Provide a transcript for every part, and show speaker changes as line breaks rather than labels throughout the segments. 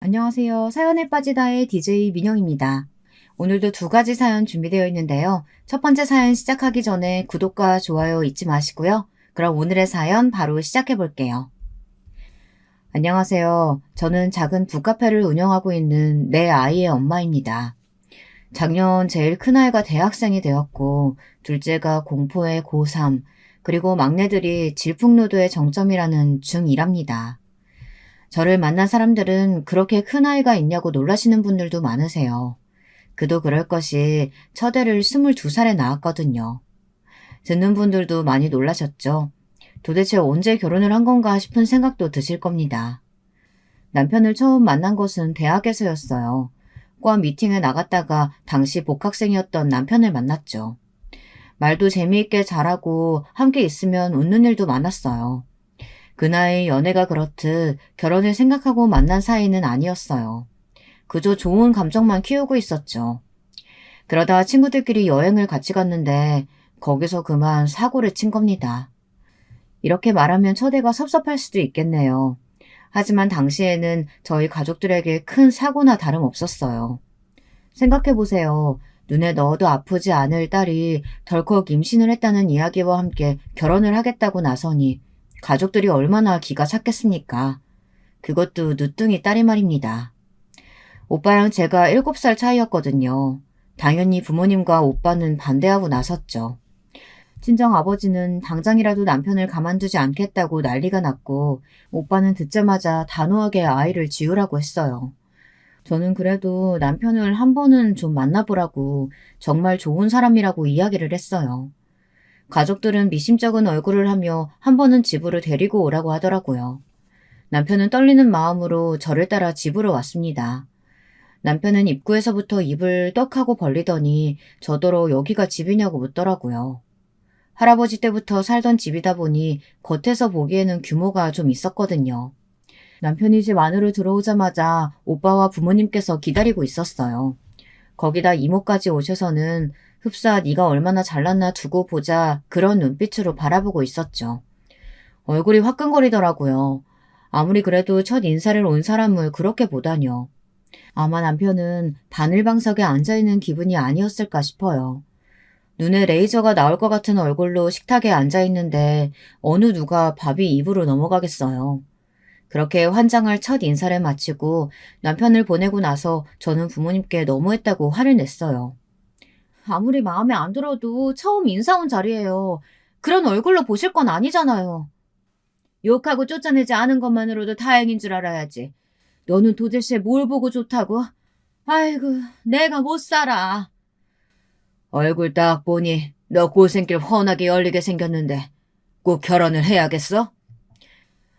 안녕하세요. 사연에 빠지다의 DJ 민영입니다. 오늘도 두 가지 사연 준비되어 있는데요. 첫 번째 사연 시작하기 전에 구독과 좋아요 잊지 마시고요. 그럼 오늘의 사연 바로 시작해 볼게요. 안녕하세요. 저는 작은 북카페를 운영하고 있는 내 아이의 엄마입니다. 작년 제일 큰아이가 대학생이 되었고, 둘째가 공포의 고3, 그리고 막내들이 질풍노도의 정점이라는 중2랍니다. 저를 만난 사람들은 그렇게 큰 아이가 있냐고 놀라시는 분들도 많으세요. 그도 그럴 것이 첫애를 22살에 낳았거든요. 듣는 분들도 많이 놀라셨죠. 도대체 언제 결혼을 한 건가 싶은 생각도 드실 겁니다. 남편을 처음 만난 것은 대학에서였어요. 과 미팅에 나갔다가 당시 복학생이었던 남편을 만났죠. 말도 재미있게 잘하고 함께 있으면 웃는 일도 많았어요. 그 나이 연애가 그렇듯 결혼을 생각하고 만난 사이는 아니었어요. 그저 좋은 감정만 키우고 있었죠. 그러다 친구들끼리 여행을 같이 갔는데 거기서 그만 사고를 친 겁니다. 이렇게 말하면 처대가 섭섭할 수도 있겠네요. 하지만 당시에는 저희 가족들에게 큰 사고나 다름없었어요. 생각해보세요. 눈에 넣어도 아프지 않을 딸이 덜컥 임신을 했다는 이야기와 함께 결혼을 하겠다고 나서니 가족들이 얼마나 기가 찼겠습니까? 그것도 늦둥이 딸이 말입니다. 오빠랑 제가 7살 차이였거든요. 당연히 부모님과 오빠는 반대하고 나섰죠. 친정 아버지는 당장이라도 남편을 가만두지 않겠다고 난리가 났고, 오빠는 듣자마자 단호하게 아이를 지우라고 했어요. 저는 그래도 남편을 한 번은 좀 만나보라고, 정말 좋은 사람이라고 이야기를 했어요. 가족들은 미심쩍은 얼굴을 하며 한 번은 집으로 데리고 오라고 하더라고요. 남편은 떨리는 마음으로 저를 따라 집으로 왔습니다. 남편은 입구에서부터 입을 떡하고 벌리더니 저더러 여기가 집이냐고 묻더라고요. 할아버지 때부터 살던 집이다 보니 겉에서 보기에는 규모가 좀 있었거든요. 남편이 집 안으로 들어오자마자 오빠와 부모님께서 기다리고 있었어요. 거기다 이모까지 오셔서는 흡사 네가 얼마나 잘났나 두고 보자 그런 눈빛으로 바라보고 있었죠. 얼굴이 화끈거리더라고요. 아무리 그래도 첫 인사를 온 사람을 그렇게 보다뇨. 아마 남편은 바늘방석에 앉아있는 기분이 아니었을까 싶어요. 눈에 레이저가 나올 것 같은 얼굴로 식탁에 앉아있는데 어느 누가 밥이 입으로 넘어가겠어요. 그렇게 환장할 첫 인사를 마치고 남편을 보내고 나서 저는 부모님께 너무했다고 화를 냈어요. 아무리 마음에 안 들어도 처음 인사 온 자리예요. 그런 얼굴로 보실 건 아니잖아요. 욕하고 쫓아내지 않은 것만으로도 다행인 줄 알아야지. 너는 도대체 뭘 보고 좋다고? 아이고, 내가 못 살아. 얼굴 딱 보니 너 고생길 훤하게 열리게 생겼는데 꼭 결혼을 해야겠어?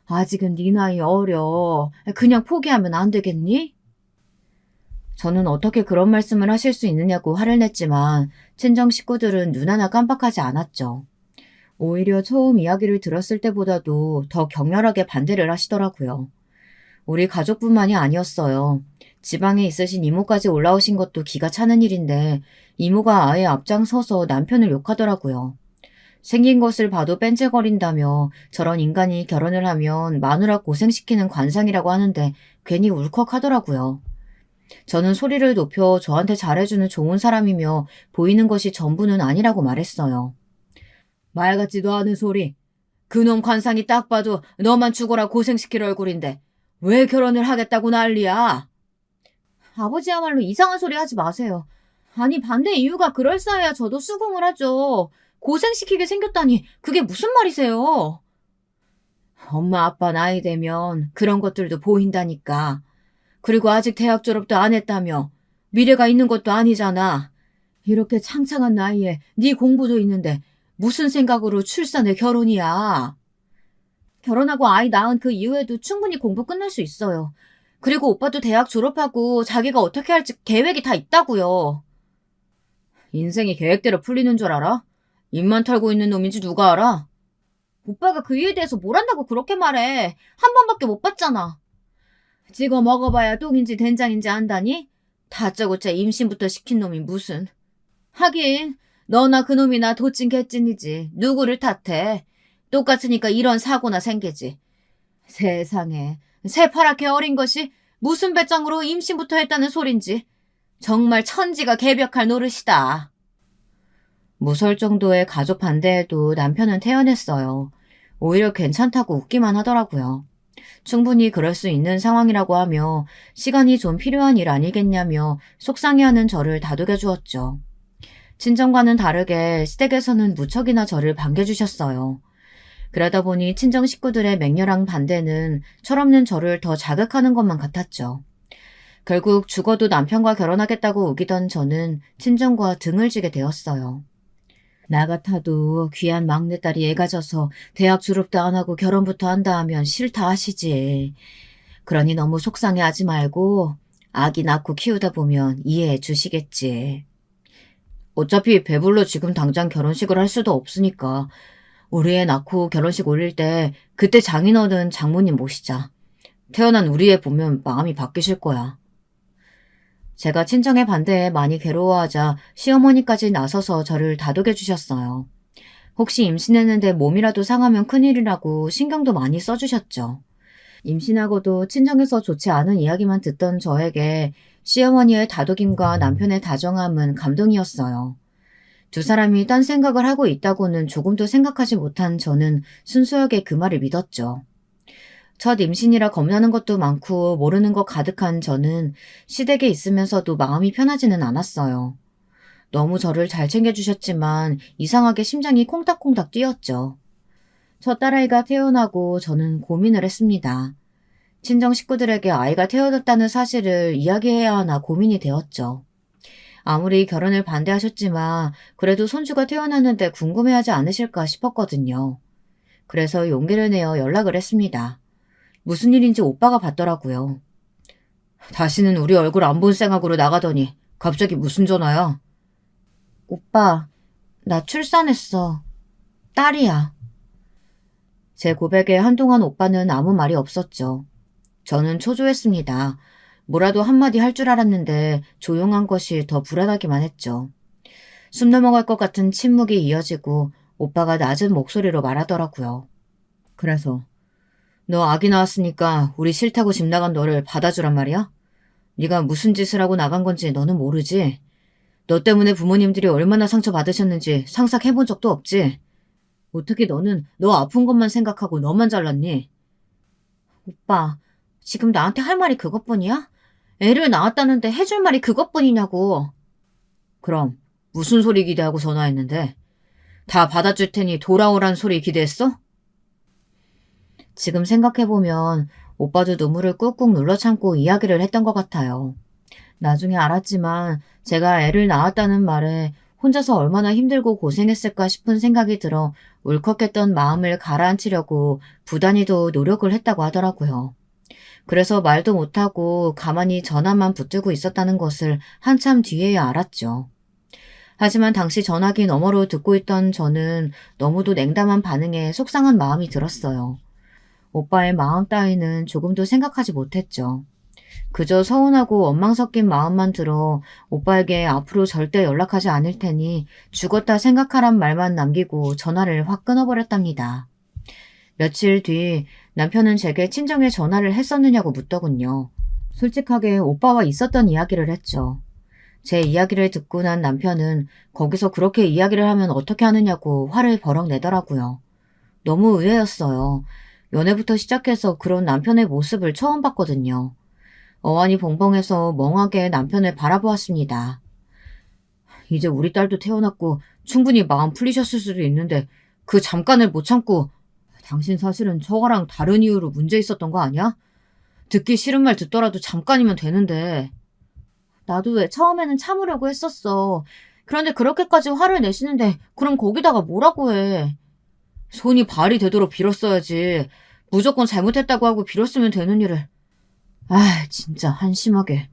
아직은 네 나이 어려. 그냥 포기하면 안 되겠니? 저는 어떻게 그런 말씀을 하실 수 있느냐고 화를 냈지만 친정 식구들은 눈 하나 깜빡하지 않았죠. 오히려 처음 이야기를 들었을 때보다도 더 격렬하게 반대를 하시더라고요. 우리 가족뿐만이 아니었어요. 지방에 있으신 이모까지 올라오신 것도 기가 차는 일인데 이모가 아예 앞장서서 남편을 욕하더라고요. 생긴 것을 봐도 뺀질거린다며 저런 인간이 결혼을 하면 마누라 고생시키는 관상이라고 하는데 괜히 울컥하더라고요. 저는 소리를 높여 저한테 잘해주는 좋은 사람이며 보이는 것이 전부는 아니라고 말했어요. 말 같지도 않은 소리. 그놈 관상이 딱 봐도 너만 죽어라 고생시킬 얼굴인데 왜 결혼을 하겠다고 난리야? 아버지야말로 이상한 소리 하지 마세요. 아니 반대 이유가 그럴싸해야 저도 수긍을 하죠. 고생시키게 생겼다니 그게 무슨 말이세요? 엄마 아빠 나이 되면 그런 것들도 보인다니까. 그리고 아직 대학 졸업도 안 했다며 미래가 있는 것도 아니잖아. 이렇게 창창한 나이에 네 공부도 있는데 무슨 생각으로 출산에 결혼이야. 결혼하고 아이 낳은 그 이후에도 충분히 공부 끝낼 수 있어요. 그리고 오빠도 대학 졸업하고 자기가 어떻게 할지 계획이 다 있다고요. 인생이 계획대로 풀리는 줄 알아? 입만 털고 있는 놈인지 누가 알아? 오빠가 그 일에 대해서 뭘 안다고 그렇게 말해. 한 번밖에 못 봤잖아. 찍어 먹어봐야 똥인지 된장인지 안다니? 다짜고짜 임신부터 시킨 놈이 무슨. 하긴 너나 그놈이나 도찐 개찐이지. 누구를 탓해. 똑같으니까 이런 사고나 생기지. 세상에 새파랗게 어린 것이 무슨 배짱으로 임신부터 했다는 소린지. 정말 천지가 개벽할 노릇이다. 무서울 정도의 가족 반대에도 남편은 태연했어요. 오히려 괜찮다고 웃기만 하더라고요. 충분히 그럴 수 있는 상황이라고 하며 시간이 좀 필요한 일 아니겠냐며 속상해하는 저를 다독여 주었죠. 친정과는 다르게 시댁에서는 무척이나 저를 반겨주셨어요. 그러다 보니 친정 식구들의 맹렬한 반대는 철없는 저를 더 자극하는 것만 같았죠. 결국 죽어도 남편과 결혼하겠다고 우기던 저는 친정과 등을 지게 되었어요. 나 같아도 귀한 막내딸이 애가 져서 대학 졸업도 안 하고 결혼부터 한다 하면 싫다 하시지. 그러니 너무 속상해하지 말고 아기 낳고 키우다 보면 이해해 주시겠지. 어차피 배불러 지금 당장 결혼식을 할 수도 없으니까 우리 애 낳고 결혼식 올릴 때 그때 장인어른 장모님 모시자. 태어난 우리 애 보면 마음이 바뀌실 거야. 제가 친정의 반대에 많이 괴로워하자 시어머니까지 나서서 저를 다독여 주셨어요. 혹시 임신했는데 몸이라도 상하면 큰일이라고 신경도 많이 써주셨죠. 임신하고도 친정에서 좋지 않은 이야기만 듣던 저에게 시어머니의 다독임과 남편의 다정함은 감동이었어요. 두 사람이 딴 생각을 하고 있다고는 조금도 생각하지 못한 저는 순수하게 그 말을 믿었죠. 첫 임신이라 겁나는 것도 많고 모르는 것 가득한 저는 시댁에 있으면서도 마음이 편하지는 않았어요. 너무 저를 잘 챙겨주셨지만 이상하게 심장이 콩닥콩닥 뛰었죠. 첫 딸아이가 태어나고 저는 고민을 했습니다. 친정 식구들에게 아이가 태어났다는 사실을 이야기해야 하나 고민이 되었죠. 아무리 결혼을 반대하셨지만 그래도 손주가 태어났는데 궁금해하지 않으실까 싶었거든요. 그래서 용기를 내어 연락을 했습니다. 무슨 일인지 오빠가 받더라고요. 다시는 우리 얼굴 안 본 생각으로 나가더니 갑자기 무슨 전화야? 오빠, 나 출산했어. 딸이야. 제 고백에 한동안 오빠는 아무 말이 없었죠. 저는 초조했습니다. 뭐라도 한마디 할 줄 알았는데 조용한 것이 더 불안하기만 했죠. 숨 넘어갈 것 같은 침묵이 이어지고 오빠가 낮은 목소리로 말하더라고요. 그래서 너 아기 낳았으니까 우리 싫다고 집 나간 너를 받아주란 말이야? 네가 무슨 짓을 하고 나간 건지 너는 모르지? 너 때문에 부모님들이 얼마나 상처받으셨는지 상상해본 적도 없지? 어떻게 너는 너 아픈 것만 생각하고 너만 잘났니? 오빠, 지금 나한테 할 말이 그것뿐이야? 애를 낳았다는데 해줄 말이 그것뿐이냐고. 그럼 무슨 소리 기대하고 전화했는데? 다 받아줄 테니 돌아오란 소리 기대했어? 지금 생각해보면 오빠도 눈물을 꾹꾹 눌러 참고 이야기를 했던 것 같아요. 나중에 알았지만 제가 애를 낳았다는 말에 혼자서 얼마나 힘들고 고생했을까 싶은 생각이 들어 울컥했던 마음을 가라앉히려고 부단히도 노력을 했다고 하더라고요. 그래서 말도 못하고 가만히 전화만 붙들고 있었다는 것을 한참 뒤에야 알았죠. 하지만 당시 전화기 너머로 듣고 있던 저는 너무도 냉담한 반응에 속상한 마음이 들었어요. 오빠의 마음 따위는 조금도 생각하지 못했죠. 그저 서운하고 원망 섞인 마음만 들어 오빠에게 앞으로 절대 연락하지 않을 테니 죽었다 생각하란 말만 남기고 전화를 확 끊어버렸답니다. 며칠 뒤 남편은 제게 친정에 전화를 했었느냐고 묻더군요. 솔직하게 오빠와 있었던 이야기를 했죠. 제 이야기를 듣고 난 남편은 거기서 그렇게 이야기를 하면 어떻게 하느냐고 화를 버럭 내더라고요. 너무 의외였어요. 연애부터 시작해서 그런 남편의 모습을 처음 봤거든요. 어안이 벙벙해서 멍하게 남편을 바라보았습니다. 이제 우리 딸도 태어났고 충분히 마음 풀리셨을 수도 있는데 그 잠깐을 못 참고 당신 사실은 저거랑 다른 이유로 문제 있었던 거 아니야? 듣기 싫은 말 듣더라도 잠깐이면 되는데. 나도 왜 처음에는 참으려고 했었어. 그런데 그렇게까지 화를 내시는데 그럼 거기다가 뭐라고 해. 손이 발이 되도록 빌었어야지. 무조건 잘못했다고 하고 빌었으면 되는 일을. 아, 진짜 한심하게.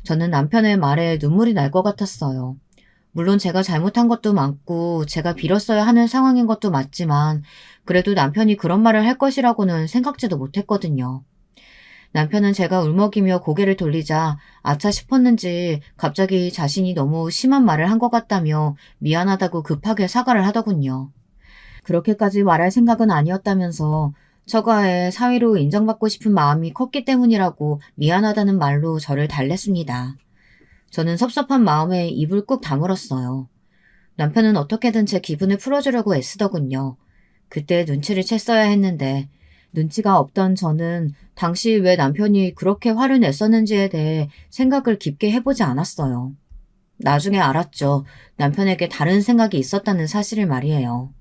저는 남편의 말에 눈물이 날 것 같았어요. 물론 제가 잘못한 것도 많고 제가 빌었어야 하는 상황인 것도 맞지만 그래도 남편이 그런 말을 할 것이라고는 생각지도 못했거든요. 남편은 제가 울먹이며 고개를 돌리자 아차 싶었는지 갑자기 자신이 너무 심한 말을 한 것 같다며 미안하다고 급하게 사과를 하더군요. 그렇게까지 말할 생각은 아니었다면서 처가에 사위로 인정받고 싶은 마음이 컸기 때문이라고 미안하다는 말로 저를 달랬습니다. 저는 섭섭한 마음에 입을 꾹 다물었어요. 남편은 어떻게든 제 기분을 풀어주려고 애쓰더군요. 그때 눈치를 챘어야 했는데 눈치가 없던 저는 당시 왜 남편이 그렇게 화를 냈었는지에 대해 생각을 깊게 해보지 않았어요. 나중에 알았죠. 남편에게 다른 생각이 있었다는 사실을 말이에요.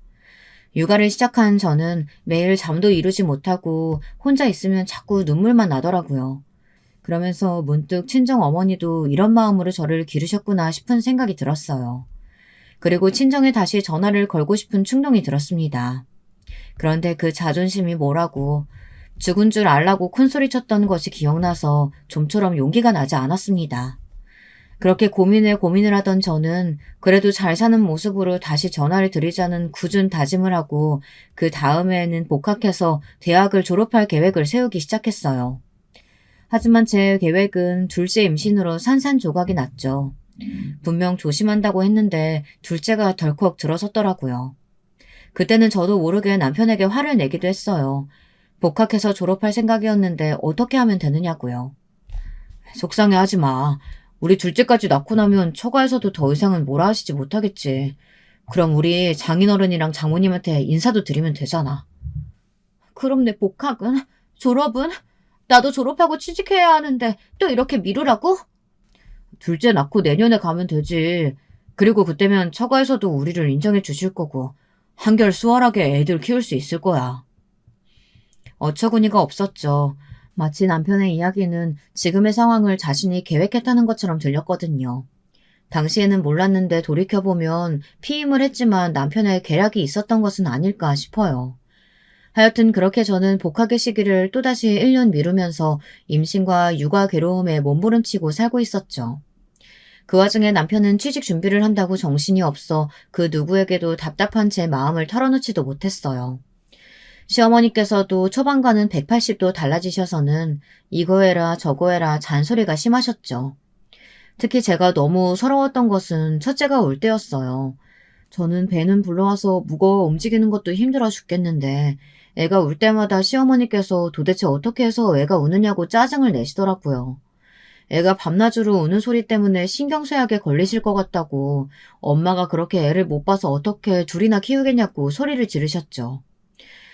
육아를 시작한 저는 매일 잠도 이루지 못하고 혼자 있으면 자꾸 눈물만 나더라고요. 그러면서 문득 친정 어머니도 이런 마음으로 저를 기르셨구나 싶은 생각이 들었어요. 그리고 친정에 다시 전화를 걸고 싶은 충동이 들었습니다. 그런데 그 자존심이 뭐라고 죽은 줄 알라고 큰소리 쳤던 것이 기억나서 좀처럼 용기가 나지 않았습니다. 그렇게 고민을 하던 저는 그래도 잘 사는 모습으로 다시 전화를 드리자는 굳은 다짐을 하고 그 다음에는 복학해서 대학을 졸업할 계획을 세우기 시작했어요. 하지만 제 계획은 둘째 임신으로 산산조각이 났죠. 분명 조심한다고 했는데 둘째가 덜컥 들어섰더라고요. 그때는 저도 모르게 남편에게 화를 내기도 했어요. 복학해서 졸업할 생각이었는데 어떻게 하면 되느냐고요. 속상해하지 마. 우리 둘째까지 낳고 나면 처가에서도 더 이상은 뭐라 하시지 못하겠지. 그럼 우리 장인어른이랑 장모님한테 인사도 드리면 되잖아. 그럼 내 복학은? 졸업은? 나도 졸업하고 취직해야 하는데 또 이렇게 미루라고? 둘째 낳고 내년에 가면 되지. 그리고 그때면 처가에서도 우리를 인정해 주실 거고 한결 수월하게 애들 키울 수 있을 거야. 어처구니가 없었죠. 마치 남편의 이야기는 지금의 상황을 자신이 계획했다는 것처럼 들렸거든요. 당시에는 몰랐는데 돌이켜보면 피임을 했지만 남편의 계략이 있었던 것은 아닐까 싶어요. 하여튼 그렇게 저는 복학의 시기를 또다시 1년 미루면서 임신과 육아 괴로움에 몸부림치고 살고 있었죠. 그 와중에 남편은 취직 준비를 한다고 정신이 없어 그 누구에게도 답답한 제 마음을 털어놓지도 못했어요. 시어머니께서도 초반과는 180도 달라지셔서는 이거 해라 저거 해라 잔소리가 심하셨죠. 특히 제가 너무 서러웠던 것은 첫째가 올 때였어요. 저는 배는 불러와서 무거워 움직이는 것도 힘들어 죽겠는데 애가 울 때마다 시어머니께서 도대체 어떻게 해서 애가 우느냐고 짜증을 내시더라고요. 애가 밤낮으로 우는 소리 때문에 신경쇠약에 걸리실 것 같다고 엄마가 그렇게 애를 못 봐서 어떻게 둘이나 키우겠냐고 소리를 지르셨죠.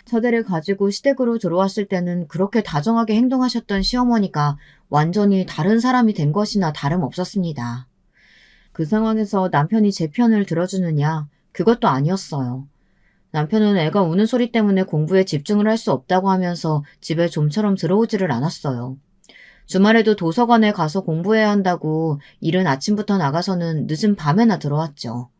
첫애를 가지고 시댁으로 들어왔을 때는 그렇게 다정하게 행동하셨던 시어머니가 완전히 다른 사람이 된 것이나 다름없었습니다. 그 상황에서 남편이 제 편을 들어주느냐? 그것도 아니었어요. 남편은 애가 우는 소리 때문에 공부에 집중을 할 수 없다고 하면서 집에 좀처럼 들어오지를 않았어요. 주말에도 도서관에 가서 공부해야 한다고 이른 아침부터 나가서는 늦은 밤에나 들어왔죠.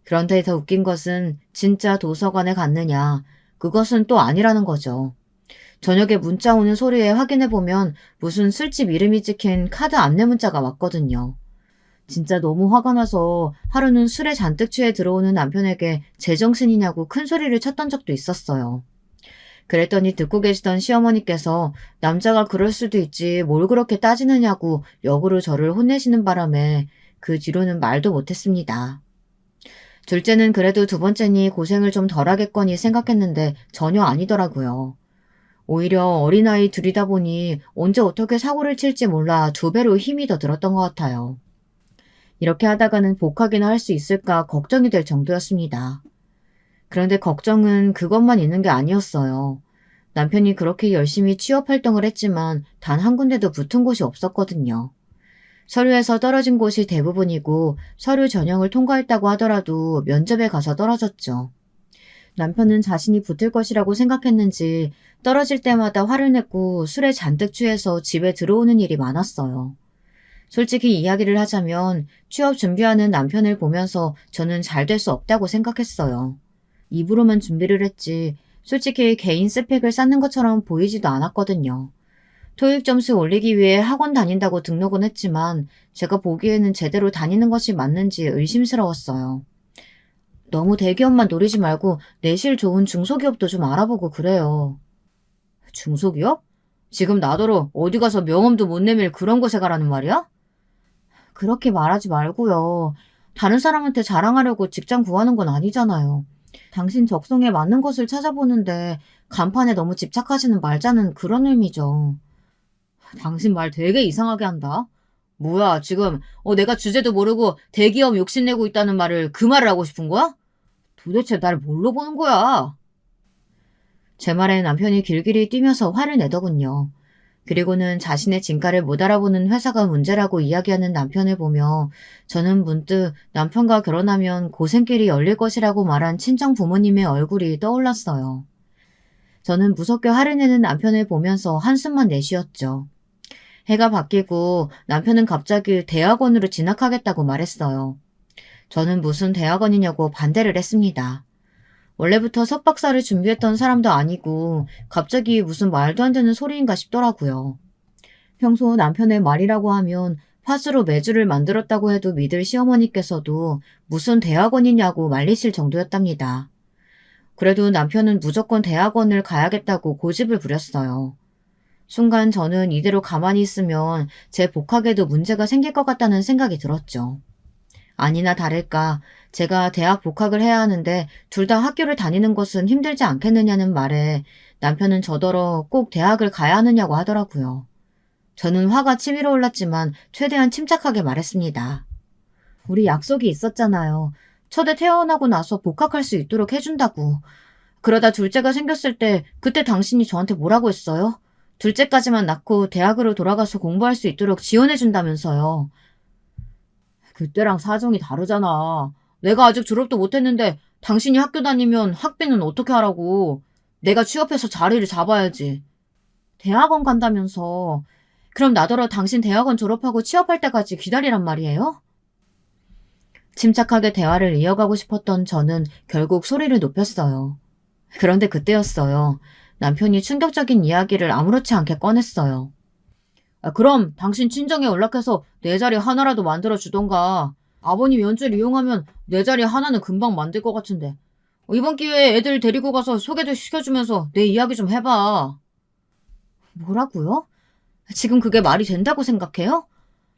그런데 더 웃긴 것은 진짜 도서관에 갔느냐? 그것은 또 아니라는 거죠. 저녁에 문자 오는 소리에 확인해보면 무슨 술집 이름이 찍힌 카드 안내 문자가 왔거든요. 진짜 너무 화가 나서 하루는 술에 잔뜩 취해 들어오는 남편에게 제정신이냐고 큰 소리를 쳤던 적도 있었어요. 그랬더니 듣고 계시던 시어머니께서 남자가 그럴 수도 있지 뭘 그렇게 따지느냐고 역으로 저를 혼내시는 바람에 그 뒤로는 말도 못했습니다. 둘째는 그래도 두 번째니 고생을 좀 덜하겠거니 생각했는데 전혀 아니더라고요. 오히려 어린아이 둘이다 보니 언제 어떻게 사고를 칠지 몰라 2배로 힘이 더 들었던 것 같아요. 이렇게 하다가는 복학이나 할 수 있을까 걱정이 될 정도였습니다. 그런데 걱정은 그것만 있는 게 아니었어요. 남편이 그렇게 열심히 취업 활동을 했지만 단 한 군데도 붙은 곳이 없었거든요. 서류에서 떨어진 곳이 대부분이고 서류 전형을 통과했다고 하더라도 면접에 가서 떨어졌죠. 남편은 자신이 붙을 것이라고 생각했는지 떨어질 때마다 화를 냈고 술에 잔뜩 취해서 집에 들어오는 일이 많았어요. 솔직히 이야기를 하자면 취업 준비하는 남편을 보면서 저는 잘 될 수 없다고 생각했어요. 입으로만 준비를 했지 솔직히 개인 스펙을 쌓는 것처럼 보이지도 않았거든요. 토익 점수 올리기 위해 학원 다닌다고 등록은 했지만 제가 보기에는 제대로 다니는 것이 맞는지 의심스러웠어요. 너무 대기업만 노리지 말고 내실 좋은 중소기업도 좀 알아보고 그래요. 중소기업? 지금 나더러 어디 가서 명함도 못 내밀 그런 곳에 가라는 말이야? 그렇게 말하지 말고요. 다른 사람한테 자랑하려고 직장 구하는 건 아니잖아요. 당신 적성에 맞는 것을 찾아보는데 간판에 너무 집착하지는 말자는 그런 의미죠. 당신 말 되게 이상하게 한다. 뭐야, 지금 내가 주제도 모르고 대기업 욕심내고 있다는 말을 그 말을 하고 싶은 거야? 도대체 날 뭘로 보는 거야? 제 말에 남편이 길길이 뛰면서 화를 내더군요. 그리고는 자신의 진가를 못 알아보는 회사가 문제라고 이야기하는 남편을 보며 저는 문득 남편과 결혼하면 고생길이 열릴 것이라고 말한 친정 부모님의 얼굴이 떠올랐어요. 저는 무섭게 화를 내는 남편을 보면서 한숨만 내쉬었죠. 해가 바뀌고 남편은 갑자기 대학원으로 진학하겠다고 말했어요. 저는 무슨 대학원이냐고 반대를 했습니다. 원래부터 석박사를 준비했던 사람도 아니고 갑자기 무슨 말도 안 되는 소리인가 싶더라고요. 평소 남편의 말이라고 하면 팥으로 메주를 만들었다고 해도 믿을 시어머니께서도 무슨 대학원이냐고 말리실 정도였답니다. 그래도 남편은 무조건 대학원을 가야겠다고 고집을 부렸어요. 순간 저는 이대로 가만히 있으면 제 복학에도 문제가 생길 것 같다는 생각이 들었죠. 아니나 다를까 제가 대학 복학을 해야 하는데 둘 다 학교를 다니는 것은 힘들지 않겠느냐는 말에 남편은 저더러 꼭 대학을 가야 하느냐고 하더라고요. 저는 화가 치밀어 올랐지만 최대한 침착하게 말했습니다. 우리 약속이 있었잖아요. 첫애 태어나고 나서 복학할 수 있도록 해준다고. 그러다 둘째가 생겼을 때 그때 당신이 저한테 뭐라고 했어요? 둘째까지만 낳고 대학으로 돌아가서 공부할 수 있도록 지원해준다면서요. 그때랑 사정이 다르잖아. 내가 아직 졸업도 못했는데 당신이 학교 다니면 학비는 어떻게 하라고. 내가 취업해서 자리를 잡아야지. 대학원 간다면서. 그럼 나더러 당신 대학원 졸업하고 취업할 때까지 기다리란 말이에요? 침착하게 대화를 이어가고 싶었던 저는 결국 소리를 높였어요. 그런데 그때였어요. 남편이 충격적인 이야기를 아무렇지 않게 꺼냈어요. 그럼 당신 친정에 연락해서 내 자리 하나라도 만들어주던가. 아버님 연줄 이용하면 내 자리 하나는 금방 만들 것 같은데. 이번 기회에 애들 데리고 가서 소개도 시켜주면서 내 이야기 좀 해봐. 뭐라고요? 지금 그게 말이 된다고 생각해요?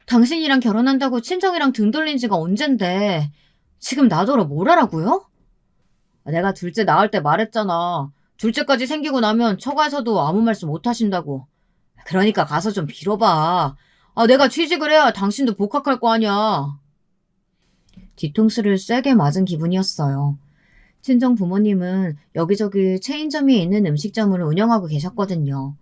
당신이랑 결혼한다고 친정이랑 등 돌린 지가 언젠데 지금 나더러 뭘 하라고요? 내가 둘째 낳을 때 말했잖아. 둘째까지 생기고 나면 처가에서도 아무 말씀 못 하신다고. 그러니까 가서 좀 빌어봐. 내가 취직을 해야 당신도 복학할 거 아니야. 뒤통수를 세게 맞은 기분이었어요. 친정 부모님은 여기저기 체인점이 있는 음식점을 운영하고 계셨거든요.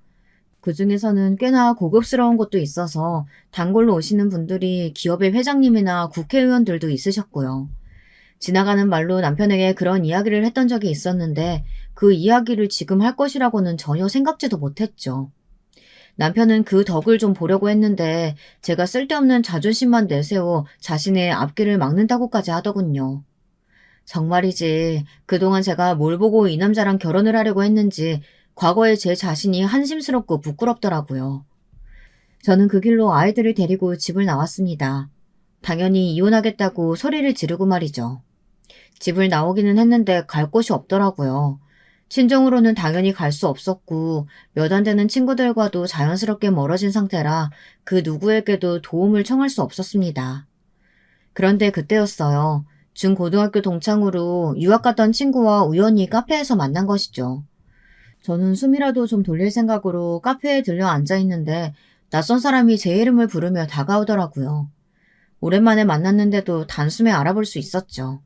그 중에서는 꽤나 고급스러운 곳도 있어서 단골로 오시는 분들이 기업의 회장님이나 국회의원들도 있으셨고요. 지나가는 말로 남편에게 그런 이야기를 했던 적이 있었는데 그 이야기를 지금 할 것이라고는 전혀 생각지도 못했죠. 남편은 그 덕을 좀 보려고 했는데 제가 쓸데없는 자존심만 내세워 자신의 앞길을 막는다고까지 하더군요. 정말이지 그동안 제가 뭘 보고 이 남자랑 결혼을 하려고 했는지 과거의 제 자신이 한심스럽고 부끄럽더라고요. 저는 그 길로 아이들을 데리고 집을 나왔습니다. 당연히 이혼하겠다고 소리를 지르고 말이죠. 집을 나오기는 했는데 갈 곳이 없더라고요. 친정으로는 당연히 갈 수 없었고 몇 안 되는 친구들과도 자연스럽게 멀어진 상태라 그 누구에게도 도움을 청할 수 없었습니다. 그런데 그때였어요. 중고등학교 동창으로 유학 갔던 친구와 우연히 카페에서 만난 것이죠. 저는 숨이라도 좀 돌릴 생각으로 카페에 들려 앉아있는데 낯선 사람이 제 이름을 부르며 다가오더라고요. 오랜만에 만났는데도 단숨에 알아볼 수 있었죠.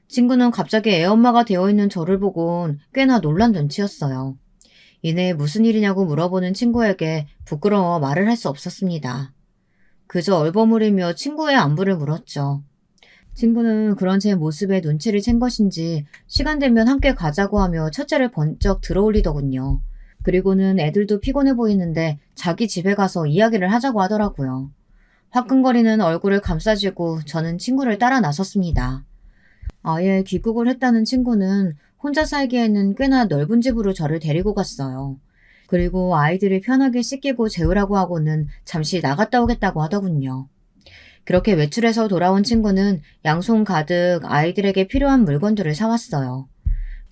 친구는 갑자기 애엄마가 되어있는 저를 보곤 꽤나 놀란 눈치였어요. 이내 무슨 일이냐고 물어보는 친구에게 부끄러워 말을 할 수 없었습니다. 그저 얼버무리며 친구의 안부를 물었죠. 친구는 그런 제 모습에 눈치를 챈 것인지 시간 되면 함께 가자고 하며 첫째를 번쩍 들어올리더군요. 그리고는 애들도 피곤해 보이는데 자기 집에 가서 이야기를 하자고 하더라고요. 화끈거리는 얼굴을 감싸쥐고 저는 친구를 따라 나섰습니다. 아예 귀국을 했다는 친구는 혼자 살기에는 꽤나 넓은 집으로 저를 데리고 갔어요. 그리고 아이들을 편하게 씻기고 재우라고 하고는 잠시 나갔다 오겠다고 하더군요. 그렇게 외출해서 돌아온 친구는 양손 가득 아이들에게 필요한 물건들을 사왔어요.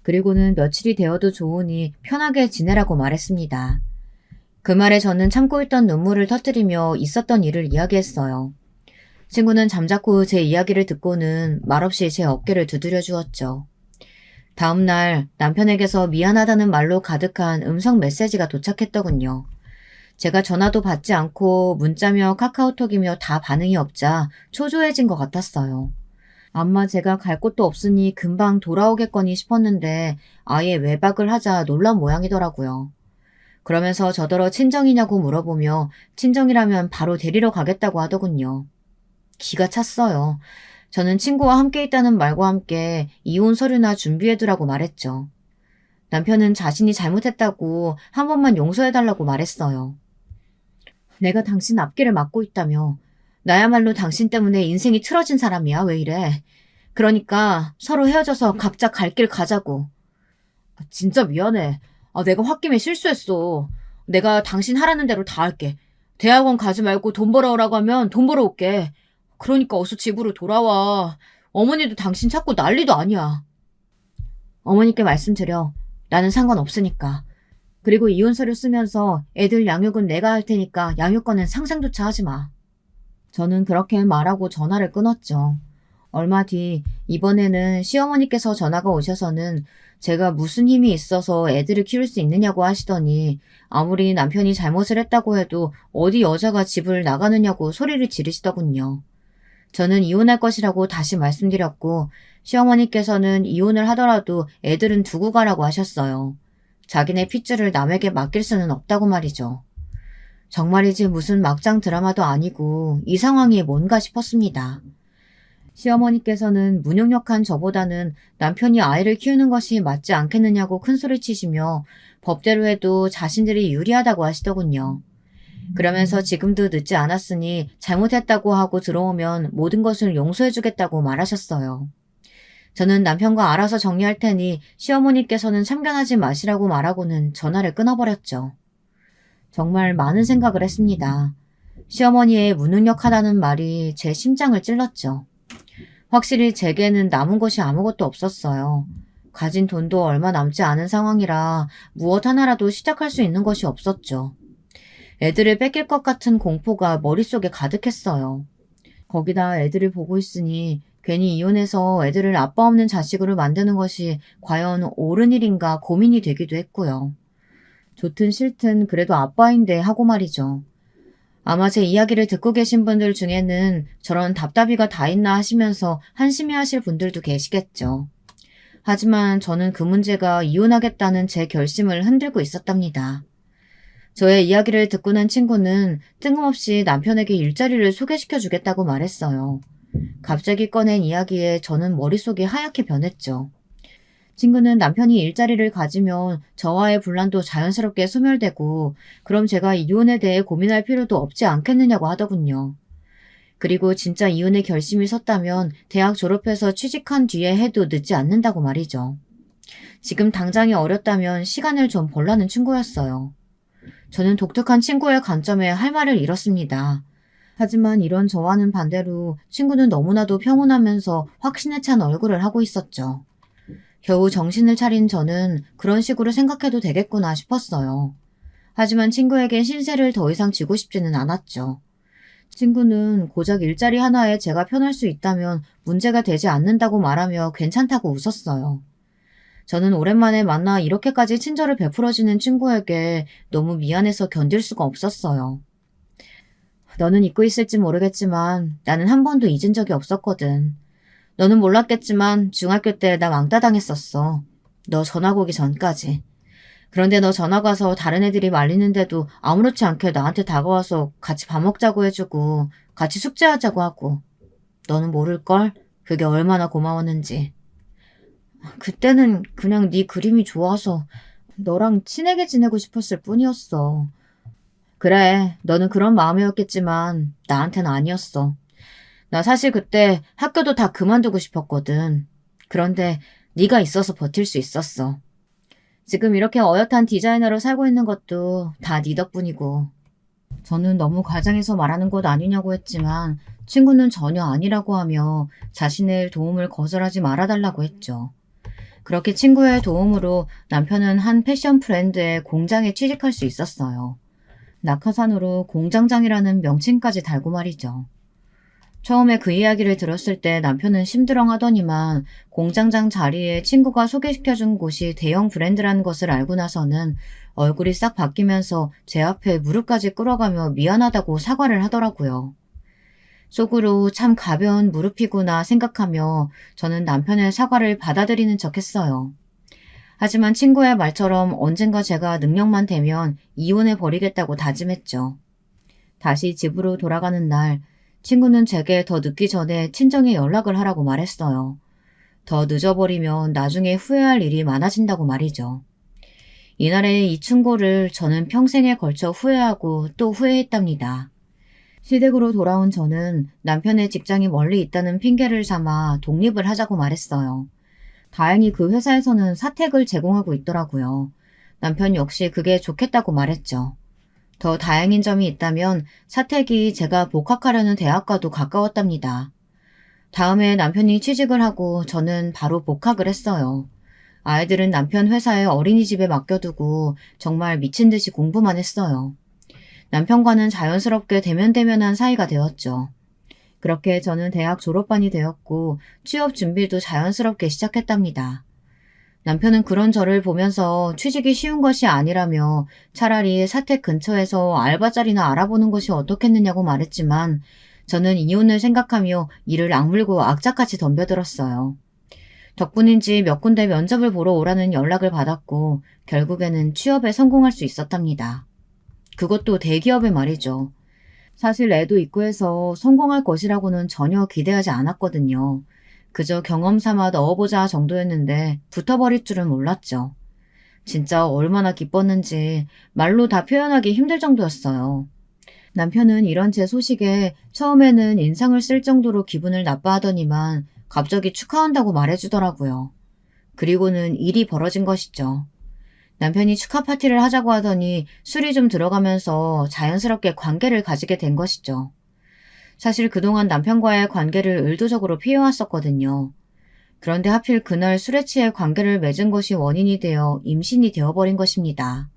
그리고는 며칠이 되어도 좋으니 편하게 지내라고 말했습니다. 그 말에 저는 참고 있던 눈물을 터뜨리며 있었던 일을 이야기했어요. 친구는 잠자코 제 이야기를 듣고는 말없이 제 어깨를 두드려 주었죠. 다음날 남편에게서 미안하다는 말로 가득한 음성 메시지가 도착했더군요. 제가 전화도 받지 않고 문자며 카카오톡이며 다 반응이 없자 초조해진 것 같았어요. 아마 제가 갈 곳도 없으니 금방 돌아오겠거니 싶었는데 아예 외박을 하자 놀란 모양이더라고요. 그러면서 저더러 친정이냐고 물어보며 친정이라면 바로 데리러 가겠다고 하더군요. 기가 찼어요. 저는 친구와 함께 있다는 말과 함께 이혼 서류나 준비해두라고 말했죠. 남편은 자신이 잘못했다고 한 번만 용서해달라고 말했어요. 내가 당신 앞길을 막고 있다며. 나야말로 당신 때문에 인생이 틀어진 사람이야. 왜 이래? 그러니까 서로 헤어져서 각자 갈 길 가자고. 진짜 미안해. 내가 홧김에 실수했어. 내가 당신 하라는 대로 다 할게. 대학원 가지 말고 돈 벌어오라고 하면 돈 벌어 올게. 그러니까 어서 집으로 돌아와. 어머니도 당신 찾고 난리도 아니야. 어머니께 말씀드려. 나는 상관없으니까. 그리고 이혼 서류 쓰면서 애들 양육은 내가 할 테니까 양육권은 상상조차 하지 마. 저는 그렇게 말하고 전화를 끊었죠. 얼마 뒤 이번에는 시어머니께서 전화가 오셔서는 제가 무슨 힘이 있어서 애들을 키울 수 있느냐고 하시더니 아무리 남편이 잘못을 했다고 해도 어디 여자가 집을 나가느냐고 소리를 지르시더군요. 저는 이혼할 것이라고 다시 말씀드렸고 시어머니께서는 이혼을 하더라도 애들은 두고 가라고 하셨어요. 자기네 핏줄을 남에게 맡길 수는 없다고 말이죠. 정말이지 무슨 막장 드라마도 아니고 이 상황이 뭔가 싶었습니다. 시어머니께서는 무능력한 저보다는 남편이 아이를 키우는 것이 맞지 않겠느냐고 큰소리치시며 법대로 해도 자신들이 유리하다고 하시더군요. 그러면서 지금도 늦지 않았으니 잘못했다고 하고 들어오면 모든 것을 용서해주겠다고 말하셨어요. 저는 남편과 알아서 정리할 테니 시어머니께서는 참견하지 마시라고 말하고는 전화를 끊어버렸죠. 정말 많은 생각을 했습니다. 시어머니의 무능력하다는 말이 제 심장을 찔렀죠. 확실히 제게는 남은 것이 아무것도 없었어요. 가진 돈도 얼마 남지 않은 상황이라 무엇 하나라도 시작할 수 있는 것이 없었죠. 애들을 뺏길 것 같은 공포가 머릿속에 가득했어요. 거기다 애들을 보고 있으니 괜히 이혼해서 애들을 아빠 없는 자식으로 만드는 것이 과연 옳은 일인가 고민이 되기도 했고요. 좋든 싫든 그래도 아빠인데 하고 말이죠. 아마 제 이야기를 듣고 계신 분들 중에는 저런 답답이가 다 있나 하시면서 한심해 하실 분들도 계시겠죠. 하지만 저는 그 문제가 이혼하겠다는 제 결심을 흔들고 있었답니다. 저의 이야기를 듣고 난 친구는 뜬금없이 남편에게 일자리를 소개시켜 주겠다고 말했어요. 갑자기 꺼낸 이야기에 저는 머릿속이 하얗게 변했죠. 친구는 남편이 일자리를 가지면 저와의 분란도 자연스럽게 소멸되고 그럼 제가 이혼에 대해 고민할 필요도 없지 않겠느냐고 하더군요. 그리고 진짜 이혼의 결심이 섰다면 대학 졸업해서 취직한 뒤에 해도 늦지 않는다고 말이죠. 지금 당장이 어렵다면 시간을 좀 벌라는 친구였어요. 저는 독특한 친구의 관점에 할 말을 잃었습니다. 하지만 이런 저와는 반대로 친구는 너무나도 평온하면서 확신에 찬 얼굴을 하고 있었죠. 겨우 정신을 차린 저는 그런 식으로 생각해도 되겠구나 싶었어요. 하지만 친구에게 신세를 더 이상 지고 싶지는 않았죠. 친구는 고작 일자리 하나에 제가 편할 수 있다면 문제가 되지 않는다고 말하며 괜찮다고 웃었어요. 저는 오랜만에 만나 이렇게까지 친절을 베풀어주는 친구에게 너무 미안해서 견딜 수가 없었어요. 너는 잊고 있을지 모르겠지만 나는 한 번도 잊은 적이 없었거든. 너는 몰랐겠지만 중학교 때 나 왕따 당했었어. 너 전학 오기 전까지. 그런데 너 전학 와서 다른 애들이 말리는데도 아무렇지 않게 나한테 다가와서 같이 밥 먹자고 해주고 같이 숙제하자고 하고. 너는 모를걸? 그게 얼마나 고마웠는지. 그때는 그냥 네 그림이 좋아서 너랑 친하게 지내고 싶었을 뿐이었어. 그래, 너는 그런 마음이었겠지만 나한테는 아니었어. 나 사실 그때 학교도 다 그만두고 싶었거든. 그런데 네가 있어서 버틸 수 있었어. 지금 이렇게 어엿한 디자이너로 살고 있는 것도 다 네 덕분이고. 저는 너무 과장해서 말하는 것 아니냐고 했지만 친구는 전혀 아니라고 하며 자신의 도움을 거절하지 말아달라고 했죠. 그렇게 친구의 도움으로 남편은 한 패션 브랜드의 공장에 취직할 수 있었어요. 낙하산으로 공장장이라는 명칭까지 달고 말이죠. 처음에 그 이야기를 들었을 때 남편은 심드렁 하더니만 공장장 자리에 친구가 소개시켜준 곳이 대형 브랜드라는 것을 알고 나서는 얼굴이 싹 바뀌면서 제 앞에 무릎까지 꿇어가며 미안하다고 사과를 하더라고요. 속으로 참 가벼운 무릎이구나 생각하며 저는 남편의 사과를 받아들이는 척 했어요. 하지만 친구의 말처럼 언젠가 제가 능력만 되면 이혼해 버리겠다고 다짐했죠. 다시 집으로 돌아가는 날, 친구는 제게 더 늦기 전에 친정에 연락을 하라고 말했어요. 더 늦어버리면 나중에 후회할 일이 많아진다고 말이죠. 이날의 이 충고를 저는 평생에 걸쳐 후회하고 또 후회했답니다. 시댁으로 돌아온 저는 남편의 직장이 멀리 있다는 핑계를 삼아 독립을 하자고 말했어요. 다행히 그 회사에서는 사택을 제공하고 있더라고요. 남편 역시 그게 좋겠다고 말했죠. 더 다행인 점이 있다면 사택이 제가 복학하려는 대학과도 가까웠답니다. 다음에 남편이 취직을 하고 저는 바로 복학을 했어요. 아이들은 남편 회사의 어린이집에 맡겨두고 정말 미친 듯이 공부만 했어요. 남편과는 자연스럽게 대면대면한 사이가 되었죠. 그렇게 저는 대학 졸업반이 되었고 취업 준비도 자연스럽게 시작했답니다. 남편은 그런 저를 보면서 취직이 쉬운 것이 아니라며 차라리 사택 근처에서 알바 자리나 알아보는 것이 어떻겠느냐고 말했지만 저는 이혼을 생각하며 이를 악물고 악착같이 덤벼들었어요. 덕분인지 몇 군데 면접을 보러 오라는 연락을 받았고 결국에는 취업에 성공할 수 있었답니다. 그것도 대기업의 말이죠. 사실 애도 있고 해서 성공할 것이라고는 전혀 기대하지 않았거든요. 그저 경험 삼아 넣어보자 정도였는데 붙어버릴 줄은 몰랐죠. 진짜 얼마나 기뻤는지 말로 다 표현하기 힘들 정도였어요. 남편은 이런 제 소식에 처음에는 인상을 쓸 정도로 기분을 나빠하더니만 갑자기 축하한다고 말해주더라고요. 그리고는 일이 벌어진 것이죠. 남편이 축하 파티를 하자고 하더니 술이 좀 들어가면서 자연스럽게 관계를 가지게 된 것이죠. 사실 그동안 남편과의 관계를 의도적으로 피해왔었거든요. 그런데 하필 그날 술에 취해 관계를 맺은 것이 원인이 되어 임신이 되어버린 것입니다.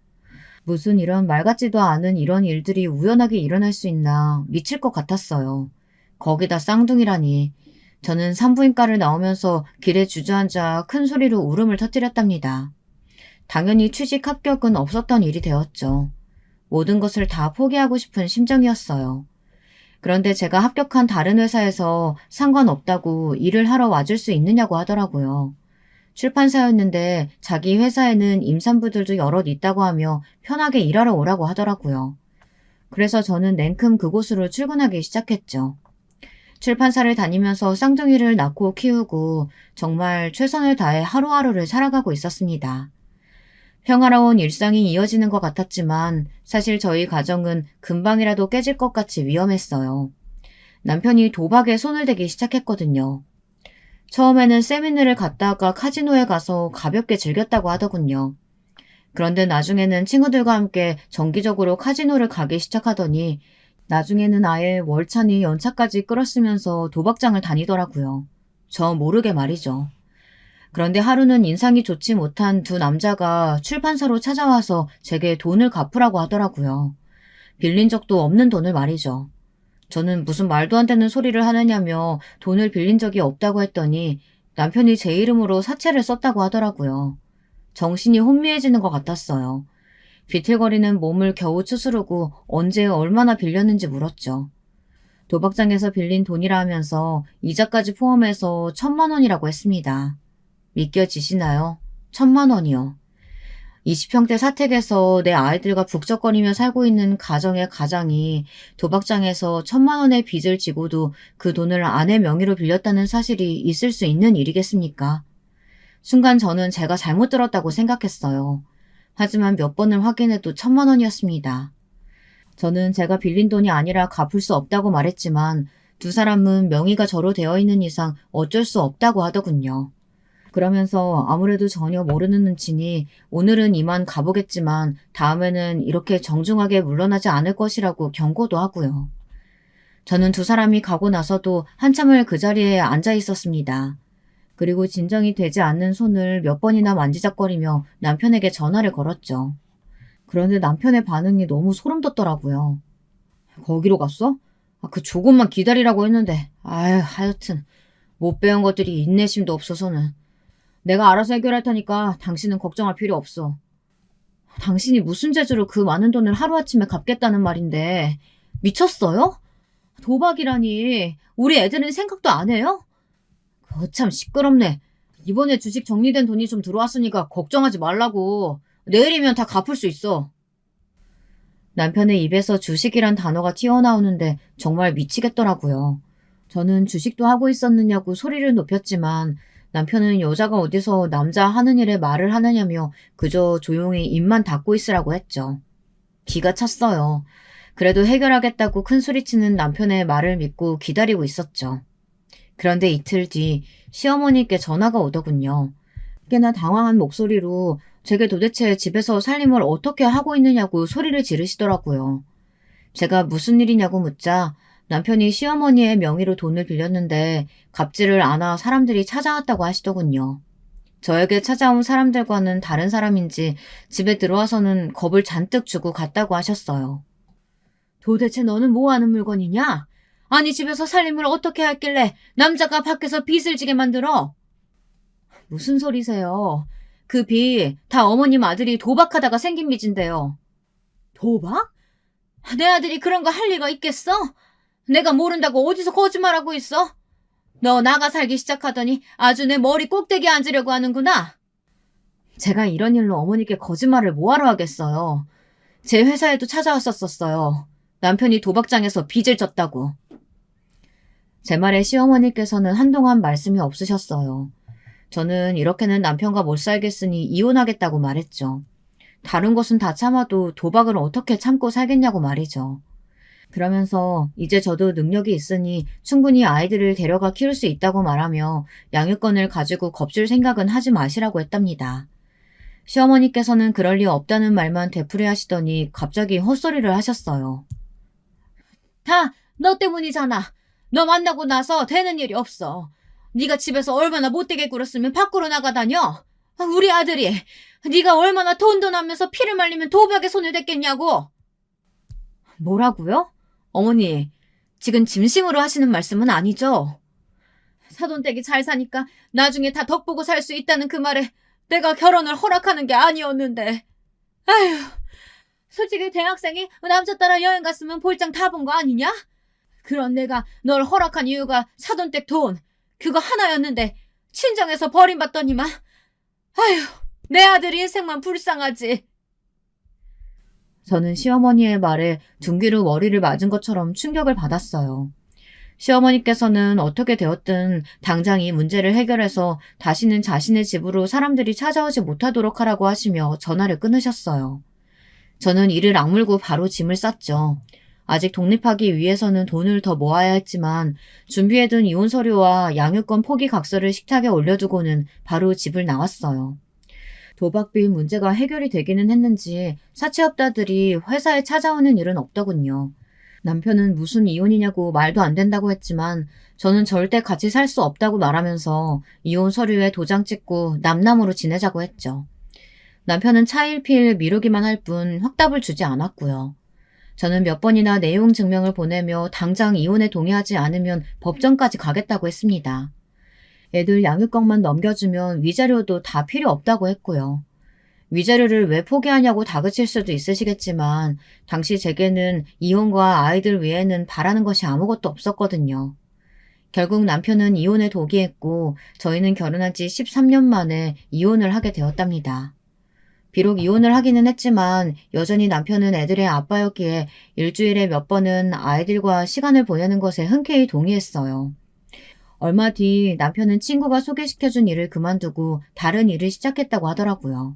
무슨 이런 말 같지도 않은 이런 일들이 우연하게 일어날 수 있나 미칠 것 같았어요. 거기다 쌍둥이라니. 저는 산부인과를 나오면서 길에 주저앉아 큰 소리로 울음을 터뜨렸답니다. 당연히 취직 합격은 없었던 일이 되었죠. 모든 것을 다 포기하고 싶은 심정이었어요. 그런데 제가 합격한 다른 회사에서 상관없다고 일을 하러 와줄 수 있느냐고 하더라고요. 출판사였는데 자기 회사에는 임산부들도 여럿 있다고 하며 편하게 일하러 오라고 하더라고요. 그래서 저는 냉큼 그곳으로 출근하기 시작했죠. 출판사를 다니면서 쌍둥이를 낳고 키우고 정말 최선을 다해 하루하루를 살아가고 있었습니다. 평화로운 일상이 이어지는 것 같았지만 사실 저희 가정은 금방이라도 깨질 것 같이 위험했어요. 남편이 도박에 손을 대기 시작했거든요. 처음에는 세미나를 갔다가 카지노에 가서 가볍게 즐겼다고 하더군요. 그런데 나중에는 친구들과 함께 정기적으로 카지노를 가기 시작하더니 나중에는 아예 월차니 연차까지 끌었으면서 도박장을 다니더라고요. 저 모르게 말이죠. 그런데 하루는 인상이 좋지 못한 두 남자가 출판사로 찾아와서 제게 돈을 갚으라고 하더라고요. 빌린 적도 없는 돈을 말이죠. 저는 무슨 말도 안 되는 소리를 하느냐며 돈을 빌린 적이 없다고 했더니 남편이 제 이름으로 사채를 썼다고 하더라고요. 정신이 혼미해지는 것 같았어요. 비틀거리는 몸을 겨우 추스르고 언제 얼마나 빌렸는지 물었죠. 도박장에서 빌린 돈이라 하면서 이자까지 포함해서 1,000만 원이라고 했습니다. 믿겨지시나요? 1,000만 원이요. 20평대 사택에서 내 아이들과 북적거리며 살고 있는 가정의 가장이 도박장에서 1,000만 원의 빚을 지고도 그 돈을 아내 명의로 빌렸다는 사실이 있을 수 있는 일이겠습니까? 순간 저는 제가 잘못 들었다고 생각했어요. 하지만 몇 번을 확인해도 1,000만 원이었습니다. 저는 제가 빌린 돈이 아니라 갚을 수 없다고 말했지만 두 사람은 명의가 저로 되어 있는 이상 어쩔 수 없다고 하더군요. 그러면서 아무래도 전혀 모르는 눈치니 오늘은 이만 가보겠지만 다음에는 이렇게 정중하게 물러나지 않을 것이라고 경고도 하고요. 저는 두 사람이 가고 나서도 한참을 그 자리에 앉아 있었습니다. 그리고 진정이 되지 않는 손을 몇 번이나 만지작거리며 남편에게 전화를 걸었죠. 그런데 남편의 반응이 너무 소름 돋더라고요. 거기로 갔어? 그 조금만 기다리라고 했는데, 아유, 하여튼, 못 배운 것들이 인내심도 없어서는. 내가 알아서 해결할 테니까 당신은 걱정할 필요 없어. 당신이 무슨 재주로 그 많은 돈을 하루아침에 갚겠다는 말인데, 미쳤어요? 도박이라니, 우리 애들은 생각도 안 해요? 참 시끄럽네. 이번에 주식 정리된 돈이 좀 들어왔으니까 걱정하지 말라고. 내일이면 다 갚을 수 있어. 남편의 입에서 주식이란 단어가 튀어나오는데 정말 미치겠더라고요. 저는 주식도 하고 있었느냐고 소리를 높였지만 남편은 여자가 어디서 남자 하는 일에 말을 하느냐며 그저 조용히 입만 닫고 있으라고 했죠. 기가 찼어요. 그래도 해결하겠다고 큰 소리치는 남편의 말을 믿고 기다리고 있었죠. 그런데 이틀 뒤 시어머니께 전화가 오더군요. 꽤나 당황한 목소리로 제게 도대체 집에서 살림을 어떻게 하고 있느냐고 소리를 지르시더라고요. 제가 무슨 일이냐고 묻자 남편이 시어머니의 명의로 돈을 빌렸는데 갚지를 않아 사람들이 찾아왔다고 하시더군요. 저에게 찾아온 사람들과는 다른 사람인지 집에 들어와서는 겁을 잔뜩 주고 갔다고 하셨어요. 도대체 너는 뭐 하는 물건이냐? 아니 집에서 살림을 어떻게 했길래 남자가 밖에서 빚을 지게 만들어? 무슨 소리세요? 그 빚 다 어머님 아들이 도박하다가 생긴 빚인데요. 도박? 내 아들이 그런 거 할 리가 있겠어? 내가 모른다고 어디서 거짓말하고 있어? 너 나가 살기 시작하더니 아주 내 머리 꼭대기에 앉으려고 하는구나. 제가 이런 일로 어머니께 거짓말을 뭐하러 하겠어요. 제 회사에도 찾아왔었어요. 남편이 도박장에서 빚을 졌다고. 제 말에 시어머니께서는 한동안 말씀이 없으셨어요. 저는 이렇게는 남편과 못 살겠으니 이혼하겠다고 말했죠. 다른 것은 다 참아도 도박을 어떻게 참고 살겠냐고 말이죠. 그러면서 이제 저도 능력이 있으니 충분히 아이들을 데려가 키울 수 있다고 말하며 양육권을 가지고 겁줄 생각은 하지 마시라고 했답니다. 시어머니께서는 그럴 리 없다는 말만 되풀이하시더니 갑자기 헛소리를 하셨어요. 다 너 때문이잖아. 너 만나고 나서 되는 일이 없어. 네가 집에서 얼마나 못되게 굴었으면 밖으로 나가다녀. 우리 아들이 네가 얼마나 돈돈하면서 피를 말리면 도박에 손을 댔겠냐고. 뭐라고요? 어머니, 지금 진심으로 하시는 말씀은 아니죠? 사돈댁이 잘 사니까 나중에 다 덕보고 살 수 있다는 그 말에 내가 결혼을 허락하는 게 아니었는데. 아휴, 솔직히 대학생이 남자 따라 여행 갔으면 볼장 다 본 거 아니냐? 그런 내가 널 허락한 이유가 사돈댁 돈, 그거 하나였는데 친정에서 버림받더니만. 아휴, 내 아들 인생만 불쌍하지. 저는 시어머니의 말에 둔기로 머리를 맞은 것처럼 충격을 받았어요. 시어머니께서는 어떻게 되었든 당장 이 문제를 해결해서 다시는 자신의 집으로 사람들이 찾아오지 못하도록 하라고 하시며 전화를 끊으셨어요. 저는 이를 악물고 바로 짐을 쌌죠. 아직 독립하기 위해서는 돈을 더 모아야 했지만 준비해둔 이혼 서류와 양육권 포기 각서를 식탁에 올려두고는 바로 집을 나왔어요. 도박비 문제가 해결이 되기는 했는지 사채업자들이 회사에 찾아오는 일은 없더군요. 남편은 무슨 이혼이냐고 말도 안 된다고 했지만 저는 절대 같이 살 수 없다고 말하면서 이혼 서류에 도장 찍고 남남으로 지내자고 했죠. 남편은 차일피일 미루기만 할 뿐 확답을 주지 않았고요. 저는 몇 번이나 내용 증명을 보내며 당장 이혼에 동의하지 않으면 법정까지 가겠다고 했습니다. 애들 양육권만 넘겨주면 위자료도 다 필요 없다고 했고요. 위자료를 왜 포기하냐고 다그칠 수도 있으시겠지만 당시 제게는 이혼과 아이들 외에는 바라는 것이 아무것도 없었거든요. 결국 남편은 이혼에 동의했고 저희는 결혼한 지 13년 만에 이혼을 하게 되었답니다. 비록 이혼을 하기는 했지만 여전히 남편은 애들의 아빠였기에 일주일에 몇 번은 아이들과 시간을 보내는 것에 흔쾌히 동의했어요. 얼마 뒤 남편은 친구가 소개시켜준 일을 그만두고 다른 일을 시작했다고 하더라고요.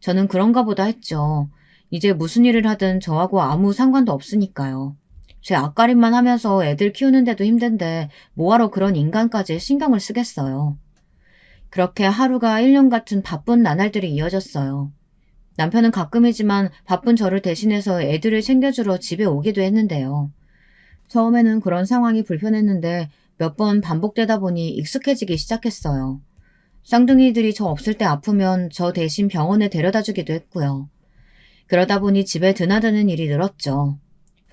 저는 그런가 보다 했죠. 이제 무슨 일을 하든 저하고 아무 상관도 없으니까요. 제 앞가림만 하면서 애들 키우는데도 힘든데 뭐하러 그런 인간까지 신경을 쓰겠어요. 그렇게 하루가 1년 같은 바쁜 나날들이 이어졌어요. 남편은 가끔이지만 바쁜 저를 대신해서 애들을 챙겨주러 집에 오기도 했는데요. 처음에는 그런 상황이 불편했는데 몇 번 반복되다 보니 익숙해지기 시작했어요. 쌍둥이들이 저 없을 때 아프면 저 대신 병원에 데려다 주기도 했고요. 그러다 보니 집에 드나드는 일이 늘었죠.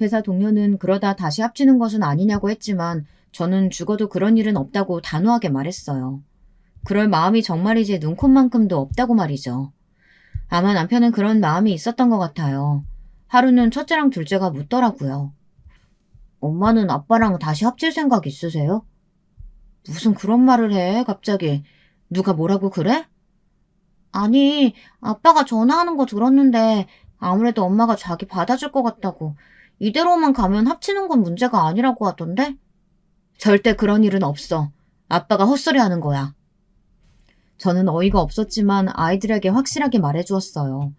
회사 동료는 그러다 다시 합치는 것은 아니냐고 했지만 저는 죽어도 그런 일은 없다고 단호하게 말했어요. 그럴 마음이 정말이지 눈꼽만큼도 없다고 말이죠. 아마 남편은 그런 마음이 있었던 것 같아요. 하루는 첫째랑 둘째가 묻더라고요. 엄마는 아빠랑 다시 합칠 생각 있으세요? 무슨 그런 말을 해, 갑자기. 누가 뭐라고 그래? 아니, 아빠가 전화하는 거 들었는데 아무래도 엄마가 자기 받아줄 것 같다고. 이대로만 가면 합치는 건 문제가 아니라고 하던데? 절대 그런 일은 없어. 아빠가 헛소리 하는 거야. 저는 어이가 없었지만 아이들에게 확실하게 말해주었어요.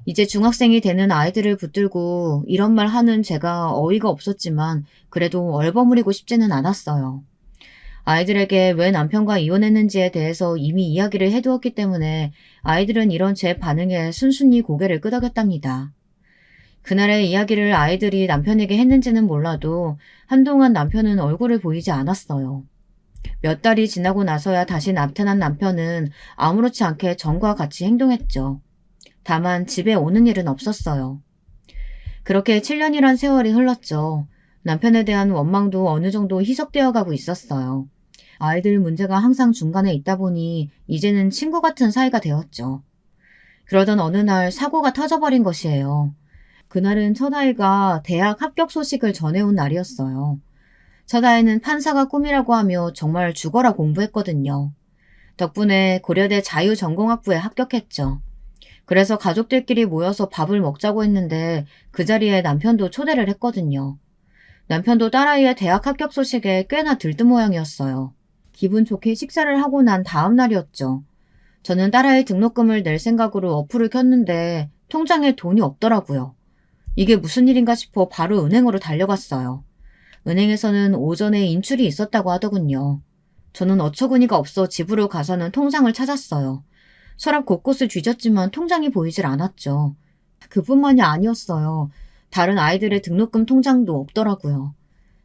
이제 중학생이 되는 아이들을 붙들고 이런 말 하는 제가 어이가 없었지만 그래도 얼버무리고 싶지는 않았어요. 아이들에게 왜 남편과 이혼했는지에 대해서 이미 이야기를 해두었기 때문에 아이들은 이런 제 반응에 순순히 고개를 끄덕였답니다. 그날의 이야기를 아이들이 남편에게 했는지는 몰라도 한동안 남편은 얼굴을 보이지 않았어요. 몇 달이 지나고 나서야 다시 나타난 남편은 아무렇지 않게 전과 같이 행동했죠. 다만 집에 오는 일은 없었어요. 그렇게 7년이란 세월이 흘렀죠. 남편에 대한 원망도 어느 정도 희석되어 가고 있었어요. 아이들 문제가 항상 중간에 있다 보니 이제는 친구 같은 사이가 되었죠. 그러던 어느 날 사고가 터져버린 것이에요. 그날은 첫아이가 대학 합격 소식을 전해온 날이었어요. 첫아이는 판사가 꿈이라고 하며 정말 죽어라 공부했거든요. 덕분에 고려대 자유전공학부에 합격했죠. 그래서 가족들끼리 모여서 밥을 먹자고 했는데 그 자리에 남편도 초대를 했거든요. 남편도 딸아이의 대학 합격 소식에 꽤나 들뜬 모양이었어요. 기분 좋게 식사를 하고 난 다음 날이었죠. 저는 딸아이 등록금을 낼 생각으로 어플을 켰는데 통장에 돈이 없더라고요. 이게 무슨 일인가 싶어 바로 은행으로 달려갔어요. 은행에서는 오전에 인출이 있었다고 하더군요. 저는 어처구니가 없어 집으로 가서는 통장을 찾았어요. 서랍 곳곳을 뒤졌지만 통장이 보이질 않았죠. 그뿐만이 아니었어요. 다른 아이들의 등록금 통장도 없더라고요.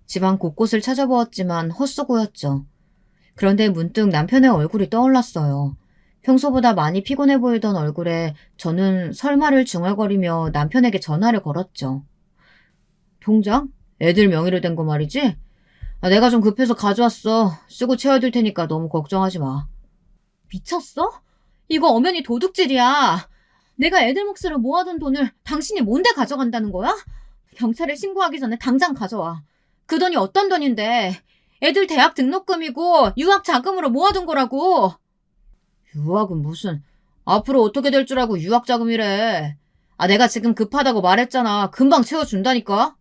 집안 곳곳을 찾아보았지만 헛수고였죠. 그런데 문득 남편의 얼굴이 떠올랐어요. 평소보다 많이 피곤해 보이던 얼굴에 저는 설마를 중얼거리며 남편에게 전화를 걸었죠. 통장? 애들 명의로 된 거 말이지? 내가 좀 급해서 가져왔어. 쓰고 채워둘 테니까 너무 걱정하지 마. 미쳤어? 이거 엄연히 도둑질이야. 내가 애들 몫으로 모아둔 돈을 당신이 뭔데 가져간다는 거야? 경찰에 신고하기 전에 당장 가져와. 그 돈이 어떤 돈인데? 애들 대학 등록금이고 유학 자금으로 모아둔 거라고. 유학은 무슨. 앞으로 어떻게 될 줄 알고 유학 자금이래. 내가 지금 급하다고 말했잖아. 금방 채워준다니까.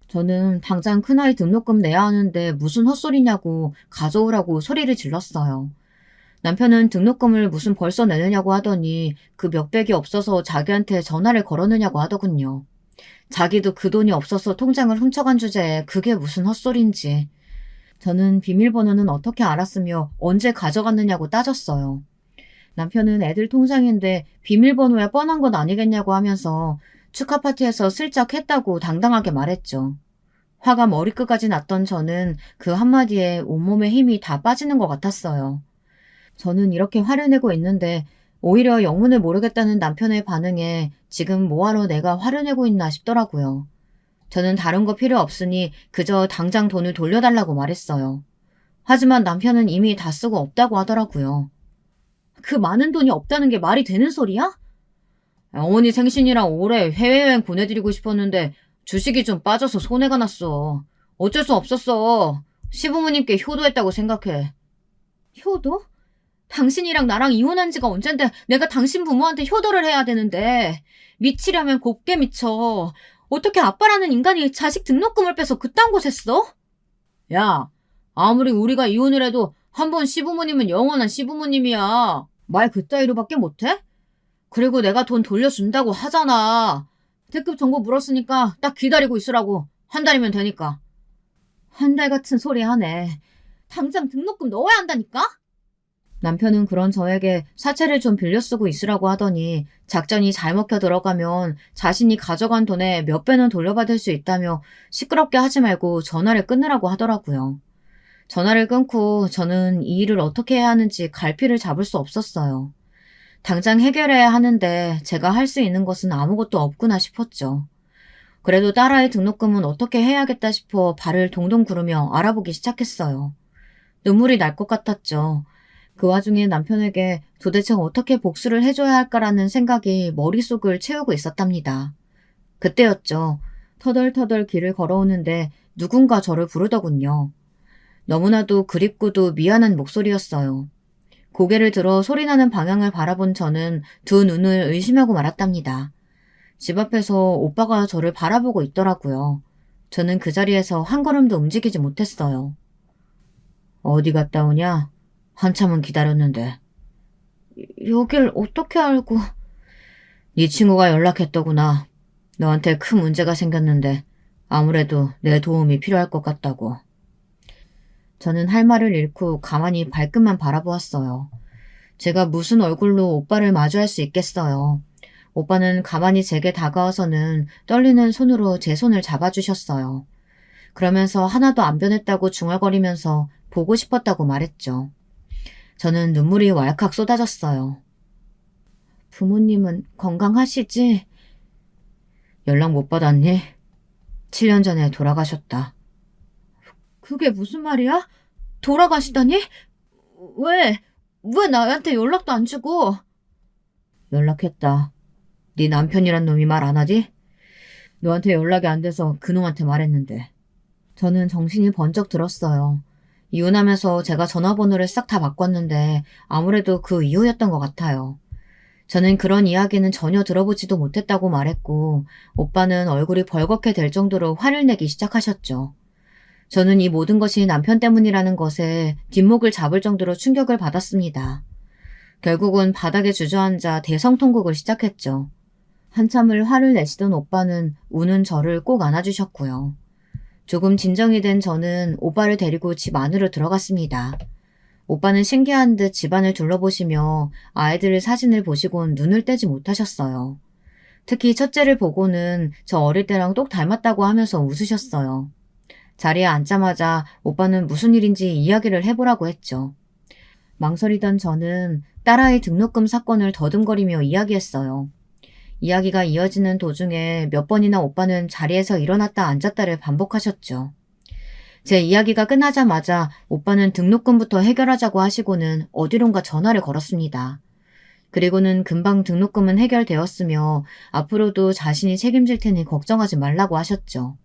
저는 당장 큰아이 등록금 내야 하는데 무슨 헛소리냐고 가져오라고 소리를 질렀어요. 남편은 등록금을 무슨 벌써 내느냐고 하더니 그 몇백이 없어서 자기한테 전화를 걸었느냐고 하더군요. 자기도 그 돈이 없어서 통장을 훔쳐간 주제에 그게 무슨 헛소리인지. 저는 비밀번호는 어떻게 알았으며 언제 가져갔느냐고 따졌어요. 남편은 애들 통장인데 비밀번호야 뻔한 건 아니겠냐고 하면서 축하 파티에서 슬쩍 했다고 당당하게 말했죠. 화가 머리끝까지 났던 저는 그 한마디에 온몸에 힘이 다 빠지는 것 같았어요. 저는 이렇게 화를 내고 있는데 오히려 영문을 모르겠다는 남편의 반응에 지금 뭐하러 내가 화를 내고 있나 싶더라고요. 저는 다른 거 필요 없으니 그저 당장 돈을 돌려달라고 말했어요. 하지만 남편은 이미 다 쓰고 없다고 하더라고요. 그 많은 돈이 없다는 게 말이 되는 소리야? 어머니 생신이랑 올해 해외여행 보내드리고 싶었는데 주식이 좀 빠져서 손해가 났어. 어쩔 수 없었어. 시부모님께 효도했다고 생각해. 효도? 당신이랑 나랑 이혼한 지가 언젠데 내가 당신 부모한테 효도를 해야 되는데 미치려면 곱게 미쳐. 어떻게 아빠라는 인간이 자식 등록금을 빼서 그딴 곳에 써? 야, 아무리 우리가 이혼을 해도 한 번 시부모님은 영원한 시부모님이야. 말 그따위로밖에 못해? 그리고 내가 돈 돌려준다고 하잖아. 특급 정보 물었으니까 딱 기다리고 있으라고. 한 달이면 되니까. 한 달 같은 소리 하네. 당장 등록금 넣어야 한다니까? 남편은 그런 저에게 사채를 좀 빌려 쓰고 있으라고 하더니 작전이 잘 먹혀 들어가면 자신이 가져간 돈의 몇 배는 돌려받을 수 있다며 시끄럽게 하지 말고 전화를 끊으라고 하더라고요. 전화를 끊고 저는 이 일을 어떻게 해야 하는지 갈피를 잡을 수 없었어요. 당장 해결해야 하는데 제가 할 수 있는 것은 아무것도 없구나 싶었죠. 그래도 딸아이 등록금은 어떻게 해야겠다 싶어 발을 동동 구르며 알아보기 시작했어요. 눈물이 날 것 같았죠. 그 와중에 남편에게 도대체 어떻게 복수를 해줘야 할까라는 생각이 머릿속을 채우고 있었답니다. 그때였죠. 터덜터덜 길을 걸어오는데 누군가 저를 부르더군요. 너무나도 그립고도 미안한 목소리였어요. 고개를 들어 소리나는 방향을 바라본 저는 두 눈을 의심하고 말았답니다. 집 앞에서 오빠가 저를 바라보고 있더라고요. 저는 그 자리에서 한 걸음도 움직이지 못했어요. 어디 갔다 오냐? 한참은 기다렸는데. 여길 어떻게 알고? 네 친구가 연락했더구나. 너한테 큰 문제가 생겼는데 아무래도 내 도움이 필요할 것 같다고. 저는 할 말을 잃고 가만히 발끝만 바라보았어요. 제가 무슨 얼굴로 오빠를 마주할 수 있겠어요. 오빠는 가만히 제게 다가와서는 떨리는 손으로 제 손을 잡아주셨어요. 그러면서 하나도 안 변했다고 중얼거리면서 보고 싶었다고 말했죠. 저는 눈물이 왈칵 쏟아졌어요. 부모님은 건강하시지? 연락 못 받았니? 7년 전에 돌아가셨다. 그게 무슨 말이야? 돌아가시다니? 왜? 왜 나한테 연락도 안 주고? 연락했다. 네 남편이란 놈이 말 안 하지? 너한테 연락이 안 돼서 그놈한테 말했는데. 저는 정신이 번쩍 들었어요. 이혼하면서 제가 전화번호를 싹 다 바꿨는데 아무래도 그 이유였던 것 같아요. 저는 그런 이야기는 전혀 들어보지도 못했다고 말했고 오빠는 얼굴이 벌겋게 될 정도로 화를 내기 시작하셨죠. 저는 이 모든 것이 남편 때문이라는 것에 뒷목을 잡을 정도로 충격을 받았습니다. 결국은 바닥에 주저앉아 대성통곡을 시작했죠. 한참을 화를 내시던 오빠는 우는 저를 꼭 안아주셨고요. 조금 진정이 된 저는 오빠를 데리고 집 안으로 들어갔습니다. 오빠는 신기한 듯 집안을 둘러보시며 아이들 사진을 보시곤 눈을 떼지 못하셨어요. 특히 첫째를 보고는 저 어릴 때랑 똑 닮았다고 하면서 웃으셨어요. 자리에 앉자마자 오빠는 무슨 일인지 이야기를 해보라고 했죠. 망설이던 저는 딸아이 등록금 사건을 더듬거리며 이야기했어요. 이야기가 이어지는 도중에 몇 번이나 오빠는 자리에서 일어났다 앉았다를 반복하셨죠. 제 이야기가 끝나자마자 오빠는 등록금부터 해결하자고 하시고는 어디론가 전화를 걸었습니다. 그리고는 금방 등록금은 해결되었으며 앞으로도 자신이 책임질 테니 걱정하지 말라고 하셨죠.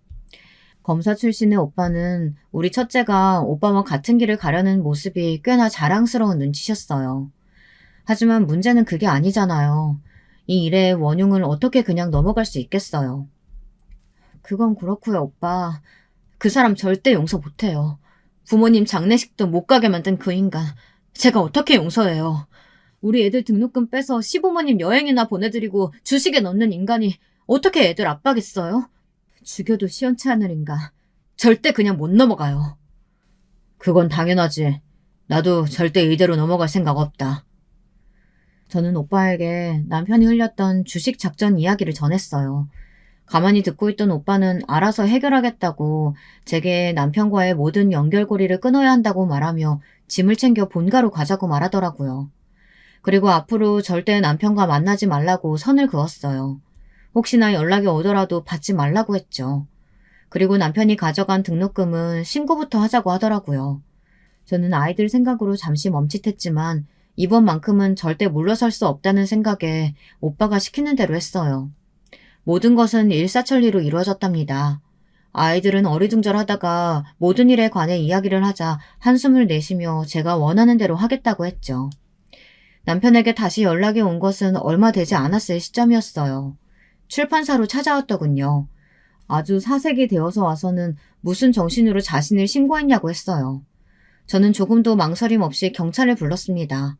검사 출신의 오빠는 우리 첫째가 오빠와 같은 길을 가려는 모습이 꽤나 자랑스러운 눈치셨어요. 하지만 문제는 그게 아니잖아요. 이 일의 원흉을 어떻게 그냥 넘어갈 수 있겠어요. 그건 그렇고요, 오빠. 그 사람 절대 용서 못해요. 부모님 장례식도 못 가게 만든 그 인간. 제가 어떻게 용서해요. 우리 애들 등록금 빼서 시부모님 여행이나 보내드리고 주식에 넣는 인간이 어떻게 애들 아빠겠어요? 죽여도 시원치 않을 인간. 절대 그냥 못 넘어가요. 그건 당연하지. 나도 절대 이대로 넘어갈 생각 없다. 저는 오빠에게 남편이 흘렸던 주식 작전 이야기를 전했어요. 가만히 듣고 있던 오빠는 알아서 해결하겠다고 제게 남편과의 모든 연결고리를 끊어야 한다고 말하며 짐을 챙겨 본가로 가자고 말하더라고요. 그리고 앞으로 절대 남편과 만나지 말라고 선을 그었어요. 혹시나 연락이 오더라도 받지 말라고 했죠. 그리고 남편이 가져간 등록금은 신고부터 하자고 하더라고요. 저는 아이들 생각으로 잠시 멈칫했지만 이번만큼은 절대 물러설 수 없다는 생각에 오빠가 시키는 대로 했어요. 모든 것은 일사천리로 이루어졌답니다. 아이들은 어리둥절하다가 모든 일에 관해 이야기를 하자 한숨을 내쉬며 제가 원하는 대로 하겠다고 했죠. 남편에게 다시 연락이 온 것은 얼마 되지 않았을 시점이었어요. 출판사로 찾아왔더군요. 아주 사색이 되어서 와서는 무슨 정신으로 자신을 신고했냐고 했어요. 저는 조금도 망설임 없이 경찰을 불렀습니다.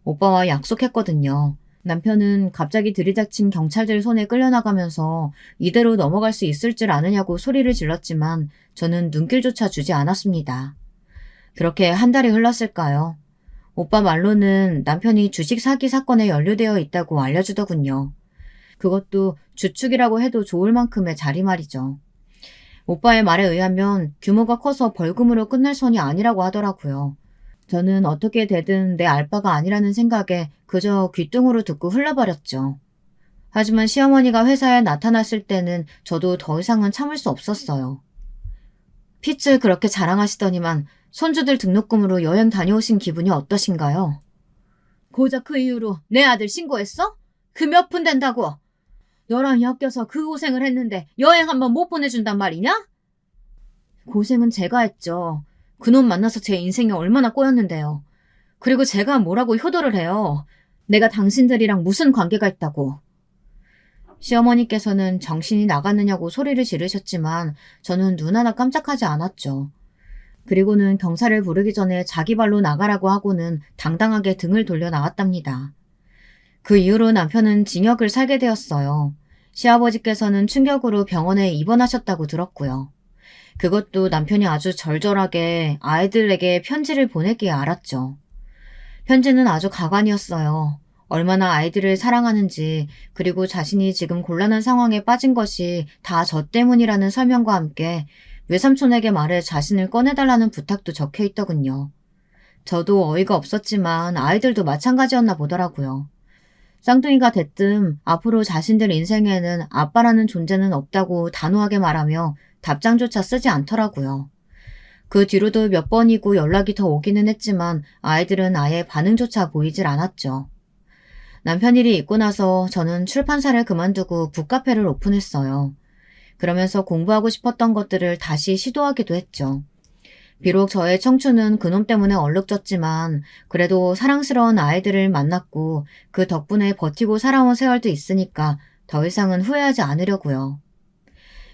오빠와 약속했거든요. 남편은 갑자기 들이닥친 경찰들 손에 끌려나가면서 이대로 넘어갈 수 있을 줄 아느냐고 소리를 질렀지만 저는 눈길조차 주지 않았습니다. 그렇게 한 달이 흘렀을까요? 오빠 말로는 남편이 주식 사기 사건에 연루되어 있다고 알려주더군요. 그것도 주축이라고 해도 좋을 만큼의 자리 말이죠. 오빠의 말에 의하면 규모가 커서 벌금으로 끝날 선이 아니라고 하더라고요. 저는 어떻게 되든 내 알바가 아니라는 생각에 그저 귓등으로 듣고 흘러버렸죠. 하지만 시어머니가 회사에 나타났을 때는 저도 더 이상은 참을 수 없었어요. 핏줄 그렇게 자랑하시더니만 손주들 등록금으로 여행 다녀오신 기분이 어떠신가요? 고작 그 이유로 내 아들 신고했어? 그 몇 푼 된다고? 너랑 엮여서 그 고생을 했는데 여행 한번 못 보내준단 말이냐? 고생은 제가 했죠. 그놈 만나서 제 인생이 얼마나 꼬였는데요. 그리고 제가 뭐라고 효도를 해요. 내가 당신들이랑 무슨 관계가 있다고. 시어머니께서는 정신이 나갔느냐고 소리를 지르셨지만 저는 눈 하나 깜짝하지 않았죠. 그리고는 경찰을 부르기 전에 자기 발로 나가라고 하고는 당당하게 등을 돌려 나왔답니다. 그 이후로 남편은 징역을 살게 되었어요. 시아버지께서는 충격으로 병원에 입원하셨다고 들었고요. 그것도 남편이 아주 절절하게 아이들에게 편지를 보냈기에 알았죠. 편지는 아주 가관이었어요. 얼마나 아이들을 사랑하는지, 그리고 자신이 지금 곤란한 상황에 빠진 것이 다 저 때문이라는 설명과 함께 외삼촌에게 말해 자신을 꺼내달라는 부탁도 적혀 있더군요. 저도 어이가 없었지만 아이들도 마찬가지였나 보더라고요. 쌍둥이가 됐든 앞으로 자신들 인생에는 아빠라는 존재는 없다고 단호하게 말하며 답장조차 쓰지 않더라고요. 그 뒤로도 몇 번이고 연락이 더 오기는 했지만 아이들은 아예 반응조차 보이질 않았죠. 남편 일이 있고 나서 저는 출판사를 그만두고 북카페를 오픈했어요. 그러면서 공부하고 싶었던 것들을 다시 시도하기도 했죠. 비록 저의 청춘은 그놈 때문에 얼룩졌지만 그래도 사랑스러운 아이들을 만났고 그 덕분에 버티고 살아온 세월도 있으니까 더 이상은 후회하지 않으려고요.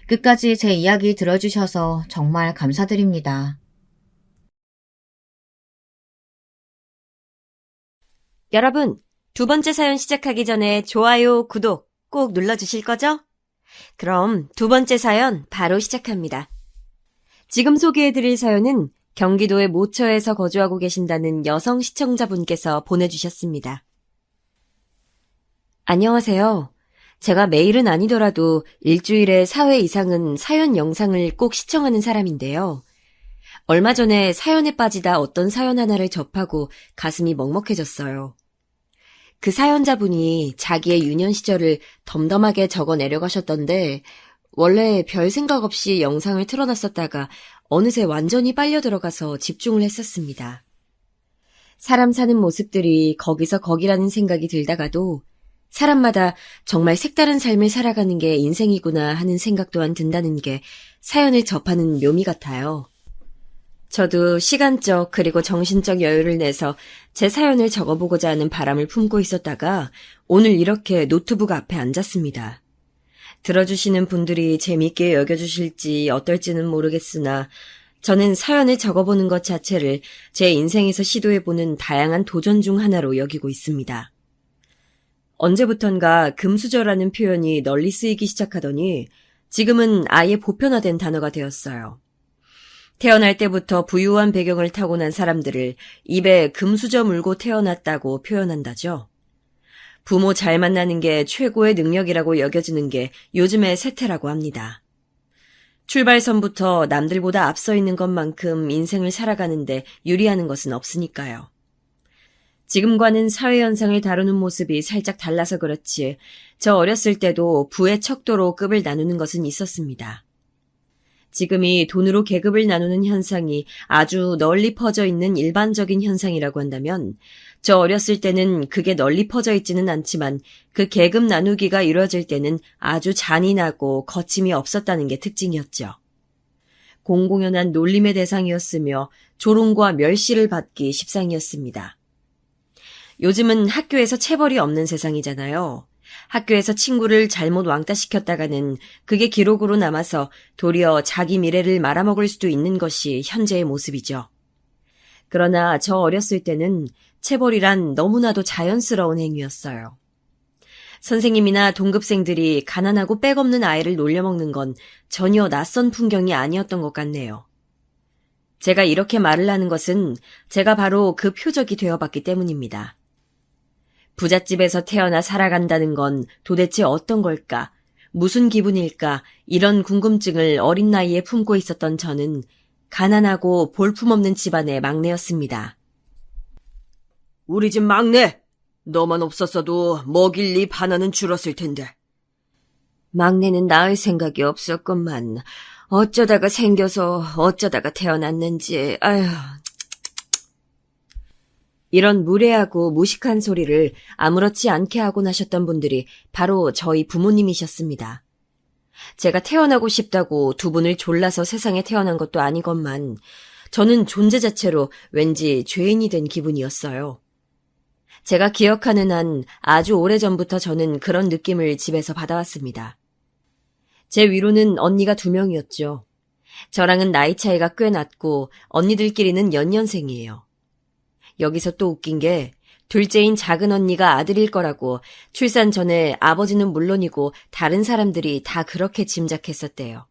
끝까지 제 이야기 들어주셔서 정말 감사드립니다.
여러분, 두 번째 사연 시작하기 전에 좋아요, 구독 꼭 눌러주실 거죠? 그럼 두 번째 사연 바로 시작합니다. 지금 소개해드릴 사연은 경기도의 모처에서 거주하고 계신다는 여성 시청자분께서 보내주셨습니다. 안녕하세요. 제가 매일은 아니더라도 일주일에 4회 이상은 사연 영상을 꼭 시청하는 사람인데요. 얼마 전에 사연에 빠지다 어떤 사연 하나를 접하고 가슴이 먹먹해졌어요. 그 사연자분이 자기의 유년 시절을 덤덤하게 적어 내려가셨던데 원래 별 생각 없이 영상을 틀어놨었다가 어느새 완전히 빨려 들어가서 집중을 했었습니다. 사람 사는 모습들이 거기서 거기라는 생각이 들다가도 사람마다 정말 색다른 삶을 살아가는 게 인생이구나 하는 생각 또한 든다는 게 사연을 접하는 묘미 같아요. 저도 시간적 그리고 정신적 여유를 내서 제 사연을 적어보고자 하는 바람을 품고 있었다가 오늘 이렇게 노트북 앞에 앉았습니다. 들어주시는 분들이 재미있게 여겨주실지 어떨지는 모르겠으나 저는 사연을 적어보는 것 자체를 제 인생에서 시도해보는 다양한 도전 중 하나로 여기고 있습니다. 언제부턴가 금수저라는 표현이 널리 쓰이기 시작하더니 지금은 아예 보편화된 단어가 되었어요. 태어날 때부터 부유한 배경을 타고난 사람들을 입에 금수저 물고 태어났다고 표현한다죠. 부모 잘 만나는 게 최고의 능력이라고 여겨지는 게 요즘의 세태라고 합니다. 출발선부터 남들보다 앞서 있는 것만큼 인생을 살아가는데 유리하는 것은 없으니까요. 지금과는 사회 현상을 다루는 모습이 살짝 달라서 그렇지 저 어렸을 때도 부의 척도로 급을 나누는 것은 있었습니다. 지금이 돈으로 계급을 나누는 현상이 아주 널리 퍼져 있는 일반적인 현상이라고 한다면 저 어렸을 때는 그게 널리 퍼져 있지는 않지만 그 계급 나누기가 이루어질 때는 아주 잔인하고 거침이 없었다는 게 특징이었죠. 공공연한 놀림의 대상이었으며 조롱과 멸시를 받기 십상이었습니다. 요즘은 학교에서 체벌이 없는 세상이잖아요. 학교에서 친구를 잘못 왕따시켰다가는 그게 기록으로 남아서 도리어 자기 미래를 말아먹을 수도 있는 것이 현재의 모습이죠. 그러나 저 어렸을 때는 체벌이란 너무나도 자연스러운 행위였어요. 선생님이나 동급생들이 가난하고 빽없는 아이를 놀려먹는 건 전혀 낯선 풍경이 아니었던 것 같네요. 제가 이렇게 말을 하는 것은 제가 바로 그 표적이 되어봤기 때문입니다. 부잣집에서 태어나 살아간다는 건 도대체 어떤 걸까? 무슨 기분일까? 이런 궁금증을 어린 나이에 품고 있었던 저는 가난하고 볼품없는 집안의 막내였습니다.
우리 집 막내,
너만 없었어도 먹일 입 하나는 줄었을 텐데. 막내는 낳을 생각이 없었건만 어쩌다가 생겨서 어쩌다가 태어났는지 아휴. 이런 무례하고 무식한 소리를 아무렇지 않게 하고 나셨던 분들이 바로 저희 부모님이셨습니다. 제가 태어나고 싶다고 두 분을 졸라서 세상에 태어난 것도 아니건만 저는 존재 자체로 왠지 죄인이 된 기분이었어요. 제가 기억하는 한 아주 오래전부터 저는 그런 느낌을 집에서 받아왔습니다. 제 위로는 언니가 2명이었죠. 저랑은 나이 차이가 꽤 났고 언니들끼리는 연년생이에요. 여기서 또 웃긴 게 둘째인 작은 언니가 아들일 거라고 출산 전에 아버지는 물론이고 다른 사람들이 다 그렇게 짐작했었대요.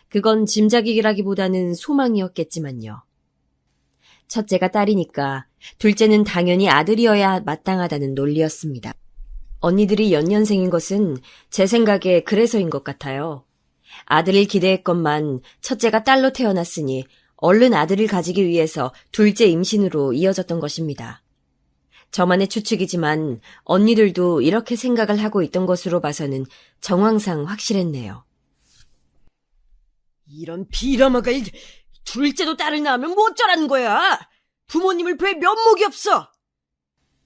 그건 짐작이라기보다는 소망이었겠지만요. 첫째가 딸이니까 둘째는 당연히 아들이어야 마땅하다는 논리였습니다. 언니들이 연년생인 것은 제 생각에 그래서인 것 같아요. 아들을 기대했건만 첫째가 딸로 태어났으니 얼른 아들을 가지기 위해서 둘째 임신으로 이어졌던 것입니다. 저만의 추측이지만 언니들도 이렇게 생각을 하고 있던 것으로 봐서는 정황상 확실했네요. 이런 비람아가 둘째도 딸을 낳으면 뭐 어쩌라는 거야? 부모님을 뵐 면목이 없어!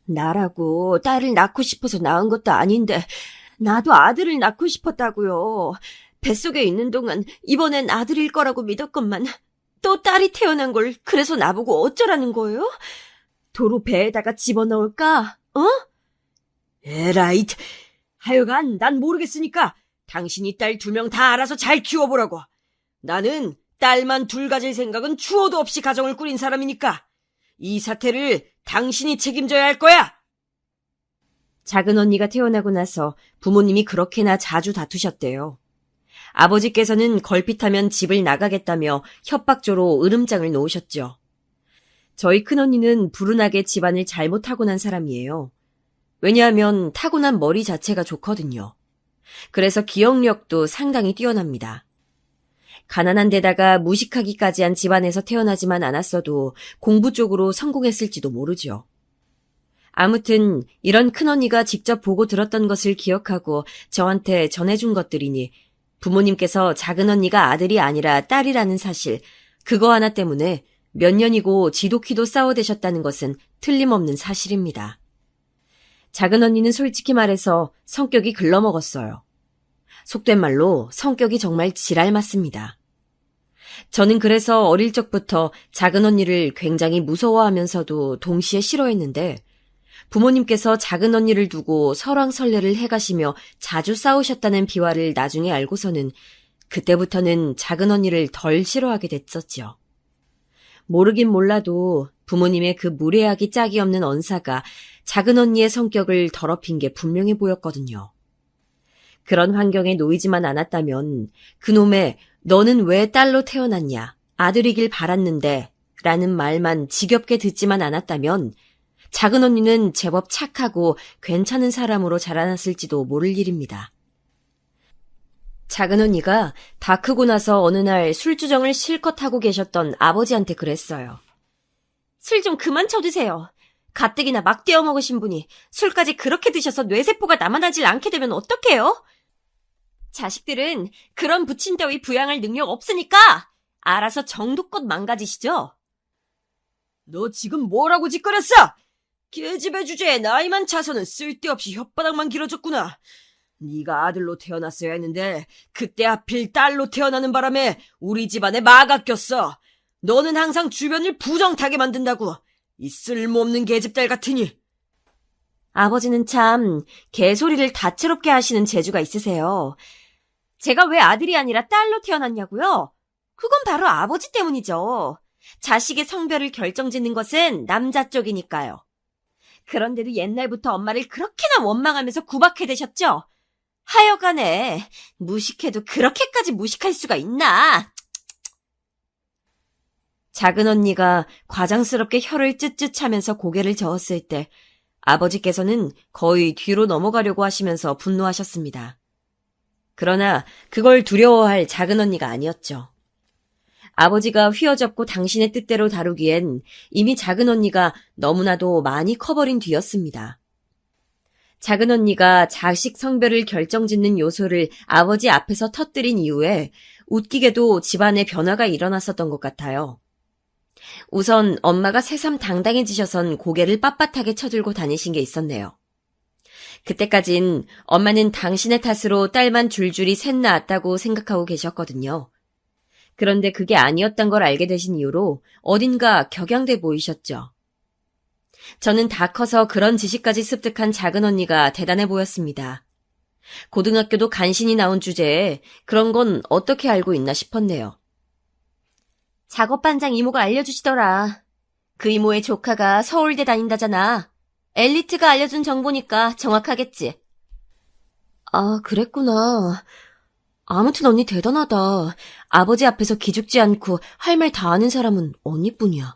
나라고 딸을 낳고 싶어서 낳은 것도 아닌데 나도 아들을 낳고 싶었다고요. 뱃속에 있는 동안 이번엔 아들일 거라고 믿었건만 또 딸이 태어난 걸 그래서 나보고 어쩌라는 거예요? 도로 배에다가 집어넣을까? 어? 에라이, 하여간 난 모르겠으니까 당신이 딸 2명 다 알아서 잘 키워보라고. 나는 딸만 2 가질 생각은 추호도 없이 가정을 꾸린 사람이니까 이 사태를 당신이 책임져야 할 거야. 작은 언니가 태어나고 나서 부모님이 그렇게나 자주 다투셨대요. 아버지께서는 걸핏하면 집을 나가겠다며 협박조로 으름장을 놓으셨죠. 저희 큰언니는 불운하게 집안을 잘못 타고난 사람이에요. 왜냐하면 타고난 머리 자체가 좋거든요. 그래서 기억력도 상당히 뛰어납니다. 가난한 데다가 무식하기까지 한 집안에서 태어나지만 않았어도 공부 쪽으로 성공했을지도 모르죠. 아무튼 이런 큰언니가 직접 보고 들었던 것을 기억하고 저한테 전해준 것들이니 부모님께서 작은 언니가 아들이 아니라 딸이라는 사실, 그거 하나 때문에 몇 년이고 지독히도 싸워대셨다는 것은 틀림없는 사실입니다. 작은 언니는 솔직히 말해서 성격이 글러먹었어요. 속된 말로 성격이 정말 지랄 맞습니다. 저는 그래서 어릴 적부터 작은 언니를 굉장히 무서워하면서도 동시에 싫어했는데 부모님께서 작은 언니를 두고 설왕설래를 해가시며 자주 싸우셨다는 비화를 나중에 알고서는 그때부터는 작은 언니를 덜 싫어하게 됐었죠. 모르긴 몰라도 부모님의 그 무례하기 짝이 없는 언사가 작은 언니의 성격을 더럽힌 게 분명해 보였거든요. 그런 환경에 놓이지만 않았다면 그놈의 너는 왜 딸로 태어났냐, 아들이길 바랐는데 라는 말만 지겹게 듣지만 않았다면 작은 언니는 제법 착하고 괜찮은 사람으로 자라났을지도 모를 일입니다. 작은 언니가 다 크고 나서 어느 날 술주정을 실컷 하고 계셨던 아버지한테 그랬어요. 술 좀 그만 쳐드세요. 가뜩이나 막 떼어 먹으신 분이 술까지 그렇게 드셔서 뇌세포가 남아나질 않게 되면 어떡해요? 자식들은 그런 부친 따위 부양할 능력 없으니까 알아서 정도껏 망가지시죠. 너 지금 뭐라고 짓거렸어? 계집애 주제에 나이만 차서는 쓸데없이 혓바닥만 길어졌구나. 네가 아들로 태어났어야 했는데 그때 하필 딸로 태어나는 바람에 우리 집안에 마가 꼈어. 너는 항상 주변을 부정타게 만든다고. 이 쓸모없는 계집딸 같으니. 아버지는 참 개소리를 다채롭게 하시는 재주가 있으세요. 제가 왜 아들이 아니라 딸로 태어났냐고요? 그건 바로 아버지 때문이죠. 자식의 성별을 결정짓는 것은 남자 쪽이니까요. 그런데도 옛날부터 엄마를 그렇게나 원망하면서 구박해대셨죠? 하여간에 무식해도 그렇게까지 무식할 수가 있나? 작은 언니가 과장스럽게 혀를 쯧쯧 차면서 고개를 저었을 때 아버지께서는 거의 뒤로 넘어가려고 하시면서 분노하셨습니다. 그러나 그걸 두려워할 작은 언니가 아니었죠. 아버지가 휘어잡고 당신의 뜻대로 다루기엔 이미 작은 언니가 너무나도 많이 커버린 뒤였습니다. 작은 언니가 자식 성별을 결정짓는 요소를 아버지 앞에서 터뜨린 이후에 웃기게도 집안에 변화가 일어났었던 것 같아요. 우선 엄마가 새삼 당당해지셔선 고개를 빳빳하게 쳐들고 다니신 게 있었네요. 그때까진 엄마는 당신의 탓으로 딸만 줄줄이 셋 낳았다고 생각하고 계셨거든요. 그런데 그게 아니었단 걸 알게 되신 이후로 어딘가 격양돼 보이셨죠. 저는 다 커서 그런 지식까지 습득한 작은 언니가 대단해 보였습니다. 고등학교도 간신히 나온 주제에 그런 건 어떻게 알고 있나 싶었네요. 작업반장 이모가 알려주시더라. 그 이모의 조카가 서울대 다닌다잖아. 엘리트가 알려준 정보니까 정확하겠지. 아, 그랬구나. 아무튼 언니 대단하다. 아버지 앞에서 기죽지 않고 할 말 다 아는 사람은 언니뿐이야.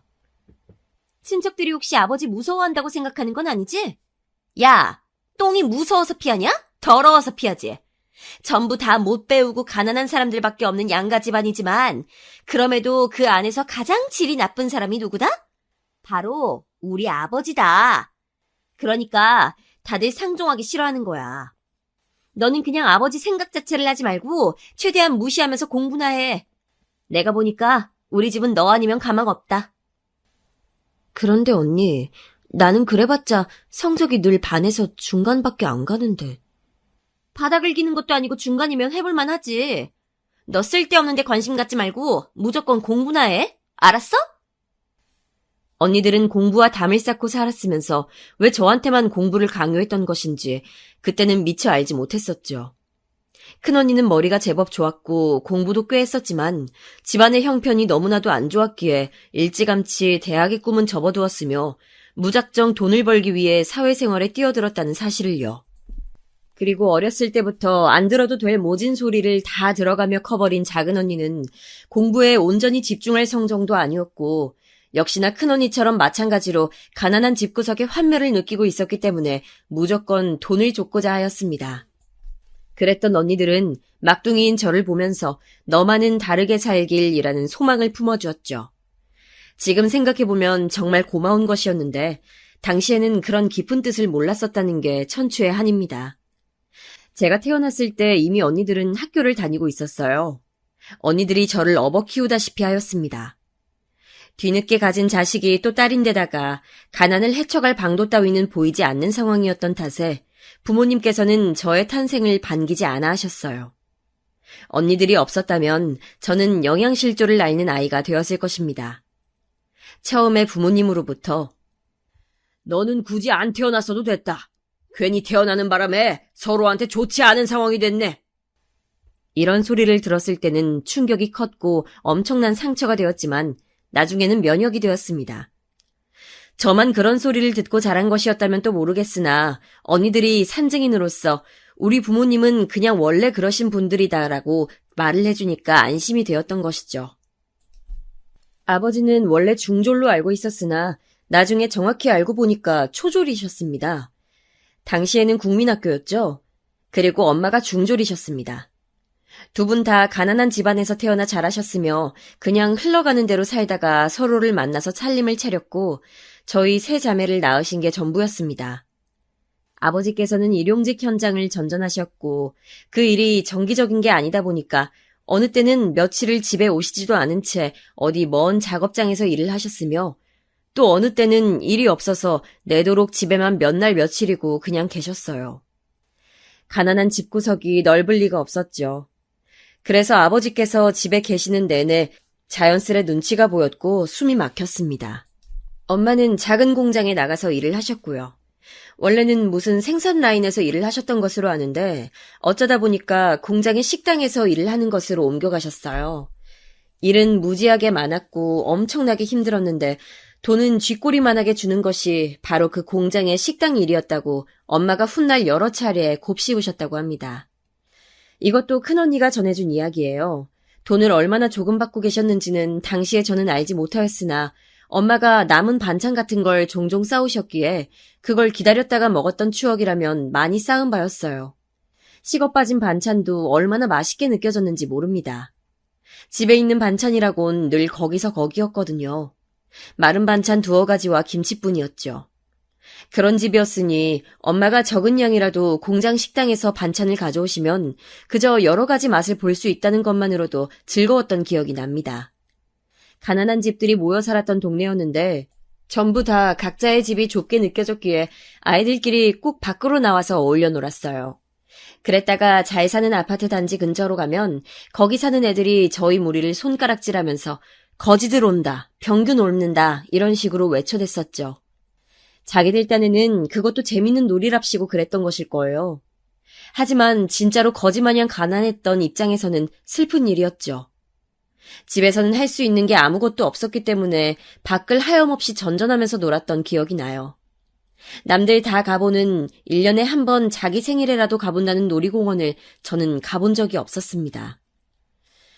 친척들이 혹시 아버지 무서워한다고 생각하는 건 아니지? 야, 똥이 무서워서 피하냐? 더러워서 피하지. 전부 다 못 배우고 가난한 사람들밖에 없는 양가 집안이지만 그럼에도 그 안에서 가장 질이 나쁜 사람이 누구다? 바로 우리 아버지다. 그러니까 다들 상종하기 싫어하는 거야. 너는 그냥 아버지 생각 자체를 하지 말고 최대한 무시하면서 공부나 해. 내가 보니까 우리 집은 너 아니면 가망 없다. 그런데 언니, 나는 그래봤자 성적이 늘 반에서 중간밖에 안 가는데. 바닥을 기는 것도 아니고 중간이면 해볼만 하지. 너 쓸데없는 데 관심 갖지 말고 무조건 공부나 해. 알았어? 언니들은 공부와 담을 쌓고 살았으면서 왜 저한테만 공부를 강요했던 것인지 그때는 미처 알지 못했었죠. 큰언니는 머리가 제법 좋았고 공부도 꽤 했었지만 집안의 형편이 너무나도 안 좋았기에 일찌감치 대학의 꿈은 접어두었으며 무작정 돈을 벌기 위해 사회생활에 뛰어들었다는 사실을요. 그리고 어렸을 때부터 안 들어도 될 모진 소리를 다 들어가며 커버린 작은 언니는 공부에 온전히 집중할 성정도 아니었고 역시나 큰언니처럼 마찬가지로 가난한 집구석의 환멸을 느끼고 있었기 때문에 무조건 돈을 줬고자 하였습니다. 그랬던 언니들은 막둥이인 저를 보면서 너만은 다르게 살길이라는 소망을 품어주었죠. 지금 생각해보면 정말 고마운 것이었는데 당시에는 그런 깊은 뜻을 몰랐었다는 게 천추의 한입니다. 제가 태어났을 때 이미 언니들은 학교를 다니고 있었어요. 언니들이 저를 업어 키우다시피 하였습니다. 뒤늦게 가진 자식이 또 딸인데다가 가난을 헤쳐갈 방도 따위는 보이지 않는 상황이었던 탓에 부모님께서는 저의 탄생을 반기지 않아 하셨어요. 언니들이 없었다면 저는 영양실조를 앓는 아이가 되었을 것입니다. 처음에 부모님으로부터 너는 굳이 안 태어났어도 됐다. 괜히 태어나는 바람에 서로한테 좋지 않은 상황이 됐네. 이런 소리를 들었을 때는 충격이 컸고 엄청난 상처가 되었지만 나중에는 면역이 되었습니다. 저만 그런 소리를 듣고 자란 것이었다면 또 모르겠으나 언니들이 산증인으로서 우리 부모님은 그냥 원래 그러신 분들이다라고 말을 해주니까 안심이 되었던 것이죠. 아버지는 원래 중졸로 알고 있었으나 나중에 정확히 알고 보니까 초졸이셨습니다. 당시에는 국민학교였죠. 그리고 엄마가 중졸이셨습니다. 두 분 다 가난한 집안에서 태어나 자라셨으며 그냥 흘러가는 대로 살다가 서로를 만나서 살림을 차렸고 저희 세 자매를 낳으신 게 전부였습니다. 아버지께서는 일용직 현장을 전전하셨고 그 일이 정기적인 게 아니다 보니까 어느 때는 며칠을 집에 오시지도 않은 채 어디 먼 작업장에서 일을 하셨으며 또 어느 때는 일이 없어서 내도록 집에만 몇 날 며칠이고 그냥 계셨어요. 가난한 집구석이 넓을 리가 없었죠. 그래서 아버지께서 집에 계시는 내내 자연스레 눈치가 보였고 숨이 막혔습니다. 엄마는 작은 공장에 나가서 일을 하셨고요. 원래는 무슨 생산 라인에서 일을 하셨던 것으로 아는데 어쩌다 보니까 공장의 식당에서 일을 하는 것으로 옮겨가셨어요. 일은 무지하게 많았고 엄청나게 힘들었는데 돈은 쥐꼬리만하게 주는 것이 바로 그 공장의 식당 일이었다고 엄마가 훗날 여러 차례 곱씹으셨다고 합니다. 이것도 큰언니가 전해준 이야기예요. 돈을 얼마나 조금 받고 계셨는지는 당시에 저는 알지 못하였으나 엄마가 남은 반찬 같은 걸 종종 싸우셨기에 그걸 기다렸다가 먹었던 추억이라면 많이 쌓은 바였어요. 식어 빠진 반찬도 얼마나 맛있게 느껴졌는지 모릅니다. 집에 있는 반찬이라곤 늘 거기서 거기였거든요. 마른 반찬 두어 가지와 김치뿐이었죠. 그런 집이었으니 엄마가 적은 양이라도 공장 식당에서 반찬을 가져오시면 그저 여러 가지 맛을 볼 수 있다는 것만으로도 즐거웠던 기억이 납니다. 가난한 집들이 모여 살았던 동네였는데 전부 다 각자의 집이 좁게 느껴졌기에 아이들끼리 꼭 밖으로 나와서 어울려 놀았어요. 그랬다가 잘 사는 아파트 단지 근처로 가면 거기 사는 애들이 저희 무리를 손가락질하면서 거지들 온다, 병균 옮는다 이런 식으로 외쳐댔었죠. 자기들 딴에는 그것도 재밌는 놀이랍시고 그랬던 것일 거예요. 하지만 진짜로 거지마냥 가난했던 입장에서는 슬픈 일이었죠. 집에서는 할 수 있는 게 아무것도 없었기 때문에 밖을 하염없이 전전하면서 놀았던 기억이 나요. 남들 다 가보는 1년에 한 번 자기 생일에라도 가본다는 놀이공원을 저는 가본 적이 없었습니다.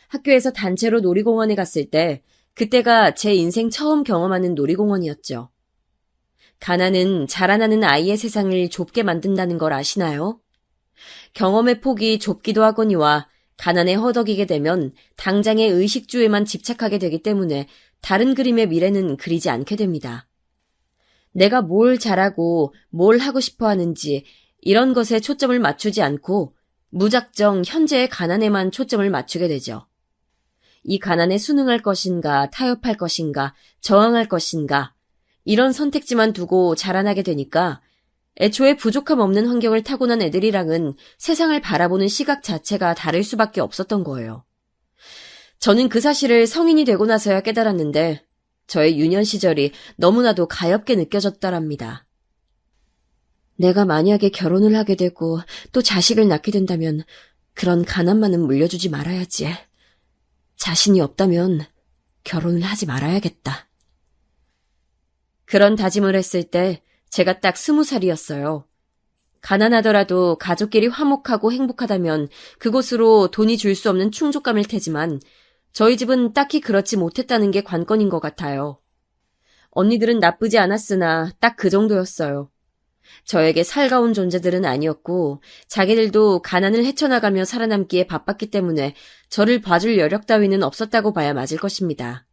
학교에서 단체로 놀이공원에 갔을 때 그때가 제 인생 처음 경험하는 놀이공원이었죠. 가난은 자라나는 아이의 세상을 좁게 만든다는 걸 아시나요? 경험의 폭이 좁기도 하거니와 가난에 허덕이게 되면 당장의 의식주에만 집착하게 되기 때문에 다른 그림의 미래는 그리지 않게 됩니다. 내가 뭘 잘하고 뭘 하고 싶어 하는지 이런 것에 초점을 맞추지 않고 무작정 현재의 가난에만 초점을 맞추게 되죠. 이 가난에 순응할 것인가, 타협할 것인가, 저항할 것인가 이런 선택지만 두고 자라나게 되니까 애초에 부족함 없는 환경을 타고난 애들이랑은 세상을 바라보는 시각 자체가 다를 수밖에 없었던 거예요. 저는 그 사실을 성인이 되고 나서야 깨달았는데 저의 유년 시절이 너무나도 가엽게 느껴졌더랍니다. 내가 만약에 결혼을 하게 되고 또 자식을 낳게 된다면 그런 가난만은 물려주지 말아야지. 자신이 없다면 결혼을 하지 말아야겠다. 그런 다짐을 했을 때 제가 딱 20살이었어요. 가난하더라도 가족끼리 화목하고 행복하다면 그곳으로 돈이 줄 수 없는 충족감일 테지만 저희 집은 딱히 그렇지 못했다는 게 관건인 것 같아요. 언니들은 나쁘지 않았으나 딱 그 정도였어요. 저에게 살가운 존재들은 아니었고 자기들도 가난을 헤쳐나가며 살아남기에 바빴기 때문에 저를 봐줄 여력 따위는 없었다고 봐야 맞을 것입니다.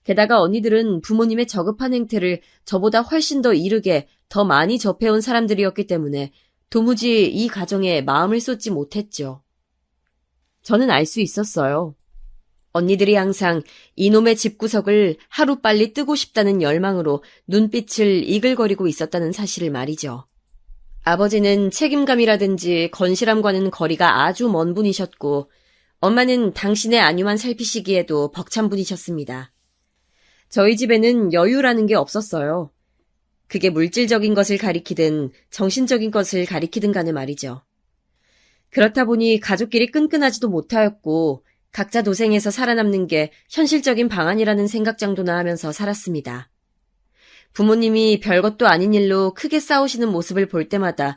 게다가 언니들은 부모님의 저급한 행태를 저보다 훨씬 더 이르게 더 많이 접해온 사람들이었기 때문에 도무지 이 가정에 마음을 쏟지 못했죠. 저는 알 수 있었어요. 언니들이 항상 이놈의 집구석을 하루빨리 뜨고 싶다는 열망으로 눈빛을 이글거리고 있었다는 사실을 말이죠. 아버지는 책임감이라든지 건실함과는 거리가 아주 먼 분이셨고 엄마는 당신의 안위만 살피시기에도 벅찬 분이셨습니다. 저희 집에는 여유라는 게 없었어요. 그게 물질적인 것을 가리키든 정신적인 것을 가리키든 간에 말이죠. 그렇다 보니 가족끼리 끈끈하지도 못하였고 각자 도생해서 살아남는 게 현실적인 방안이라는 생각 정도나 하면서 살았습니다. 부모님이 별것도 아닌 일로 크게 싸우시는 모습을 볼 때마다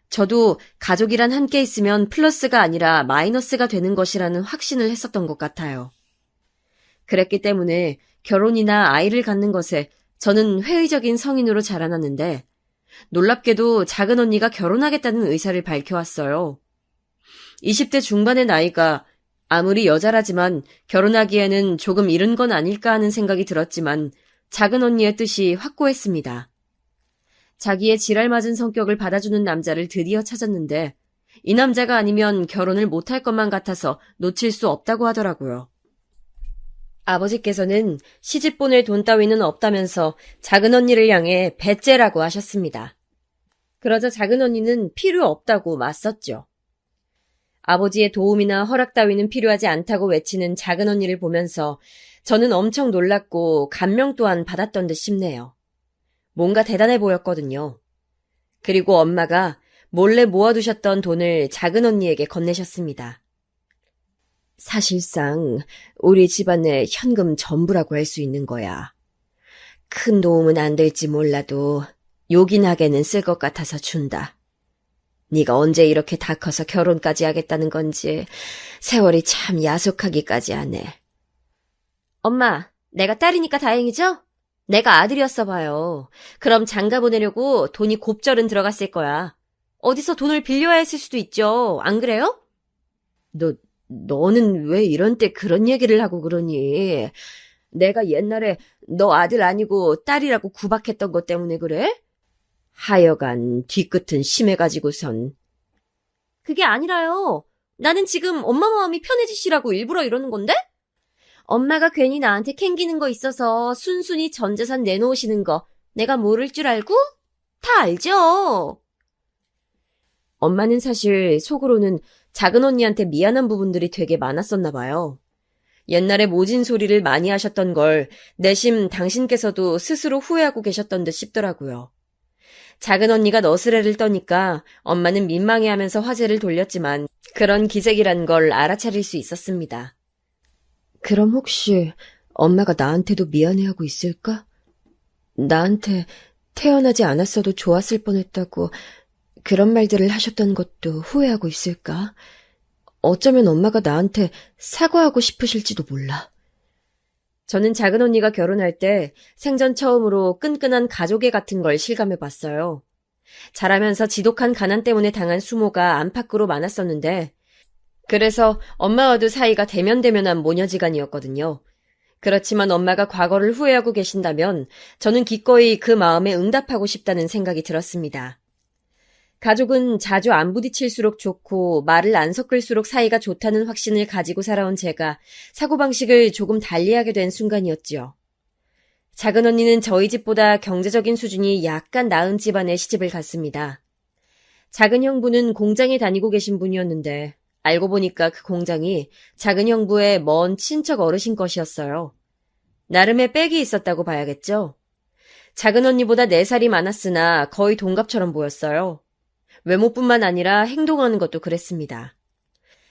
저도 가족이란 함께 있으면 플러스가 아니라 마이너스가 되는 것이라는 확신을 했었던 것 같아요. 그랬기 때문에 결혼이나 아이를 갖는 것에 저는 회의적인 성인으로 자라났는데 놀랍게도 작은 언니가 결혼하겠다는 의사를 밝혀왔어요. 20대 중반의 나이가 아무리 여자라지만 결혼하기에는 조금 이른 건 아닐까 하는 생각이 들었지만 작은 언니의 뜻이 확고했습니다. 자기의 지랄맞은 성격을 받아주는 남자를 드디어 찾았는데 이 남자가 아니면 결혼을 못할 것만 같아서 놓칠 수 없다고 하더라고요. 아버지께서는 시집 보낼 돈 따위는 없다면서 작은 언니를 향해 배째라고 하셨습니다. 그러자 작은 언니는 필요 없다고 맞섰죠. 아버지의 도움이나 허락 따위는 필요하지 않다고 외치는 작은 언니를 보면서 저는 엄청 놀랐고 감명 또한 받았던 듯 싶네요. 뭔가 대단해 보였거든요. 그리고 엄마가 몰래 모아두셨던 돈을 작은 언니에게 건네셨습니다. 사실상 우리 집안의 현금 전부라고 할 수 있는 거야. 큰 도움은 안 될지 몰라도 요긴하게는 쓸 것 같아서 준다. 네가 언제 이렇게 다 커서 결혼까지 하겠다는 건지 세월이 참 야속하기까지 하네. 엄마, 내가 딸이니까 다행이죠? 내가 아들이었어 봐요. 그럼 장가 보내려고 돈이 곱절은 들어갔을 거야. 어디서 돈을 빌려야 했을 수도 있죠. 안 그래요? 너는 왜 이런 때 그런 얘기를 하고 그러니? 내가 옛날에 너 아들 아니고 딸이라고 구박했던 것 때문에 그래? 하여간 뒤끝은 심해가지고선. 그게 아니라요. 나는 지금 엄마 마음이 편해지시라고 일부러 이러는 건데? 엄마가 괜히 나한테 캥기는 거 있어서 순순히 전 재산 내놓으시는 거 내가 모를 줄 알고? 다 알죠? 엄마는 사실 속으로는 작은 언니한테 미안한 부분들이 되게 많았었나 봐요. 옛날에 모진 소리를 많이 하셨던 걸 내심 당신께서도 스스로 후회하고 계셨던 듯 싶더라고요. 작은 언니가 너스레를 떠니까 엄마는 민망해하면서 화제를 돌렸지만 그런 기색이란 걸 알아차릴 수 있었습니다. 그럼 혹시 엄마가 나한테도 미안해하고 있을까? 나한테 태어나지 않았어도 좋았을 뻔했다고 그런 말들을 하셨던 것도 후회하고 있을까? 어쩌면 엄마가 나한테 사과하고 싶으실지도 몰라. 저는 작은 언니가 결혼할 때 생전 처음으로 끈끈한 가족애 같은 걸 실감해봤어요. 자라면서 지독한 가난 때문에 당한 수모가 안팎으로 많았었는데 그래서 엄마와도 사이가 대면대면한 모녀지간이었거든요. 그렇지만 엄마가 과거를 후회하고 계신다면 저는 기꺼이 그 마음에 응답하고 싶다는 생각이 들었습니다. 가족은 자주 안 부딪힐수록 좋고 말을 안 섞을수록 사이가 좋다는 확신을 가지고 살아온 제가 사고방식을 조금 달리하게 된 순간이었지요. 작은 언니는 저희 집보다 경제적인 수준이 약간 나은 집안에 시집을 갔습니다. 작은 형부는 공장에 다니고 계신 분이었는데 알고 보니까 그 공장이 작은 형부의 먼 친척 어르신 것이었어요. 나름의 빽이 있었다고 봐야겠죠. 작은 언니보다 4살이 많았으나 거의 동갑처럼 보였어요. 외모뿐만 아니라 행동하는 것도 그랬습니다.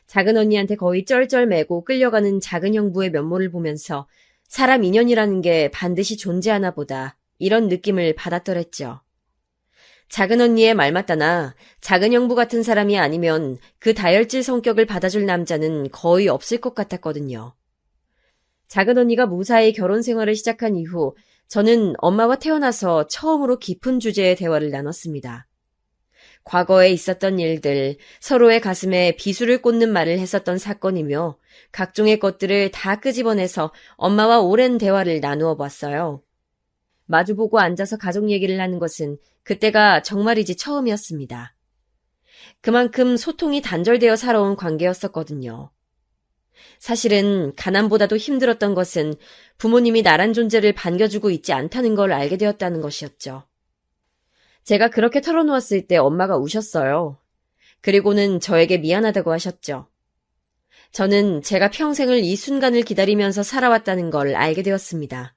작은 언니한테 거의 쩔쩔매고 끌려가는 작은 형부의 면모를 보면서 사람 인연이라는 게 반드시 존재하나 보다 이런 느낌을 받았더랬죠. 작은 언니의 말 맞다나 작은 형부 같은 사람이 아니면 그 다혈질 성격을 받아줄 남자는 거의 없을 것 같았거든요. 작은 언니가 무사히 결혼 생활을 시작한 이후 저는 엄마와 태어나서 처음으로 깊은 주제의 대화를 나눴습니다. 과거에 있었던 일들, 서로의 가슴에 비수를 꽂는 말을 했었던 사건이며 각종의 것들을 다 끄집어내서 엄마와 오랜 대화를 나누어 봤어요. 마주보고 앉아서 가족 얘기를 하는 것은 그때가 정말이지 처음이었습니다. 그만큼 소통이 단절되어 살아온 관계였었거든요. 사실은 가난보다도 힘들었던 것은 부모님이 나란 존재를 반겨주고 있지 않다는 걸 알게 되었다는 것이었죠. 제가 그렇게 털어놓았을 때 엄마가 우셨어요. 그리고는 저에게 미안하다고 하셨죠. 저는 제가 평생을 이 순간을 기다리면서 살아왔다는 걸 알게 되었습니다.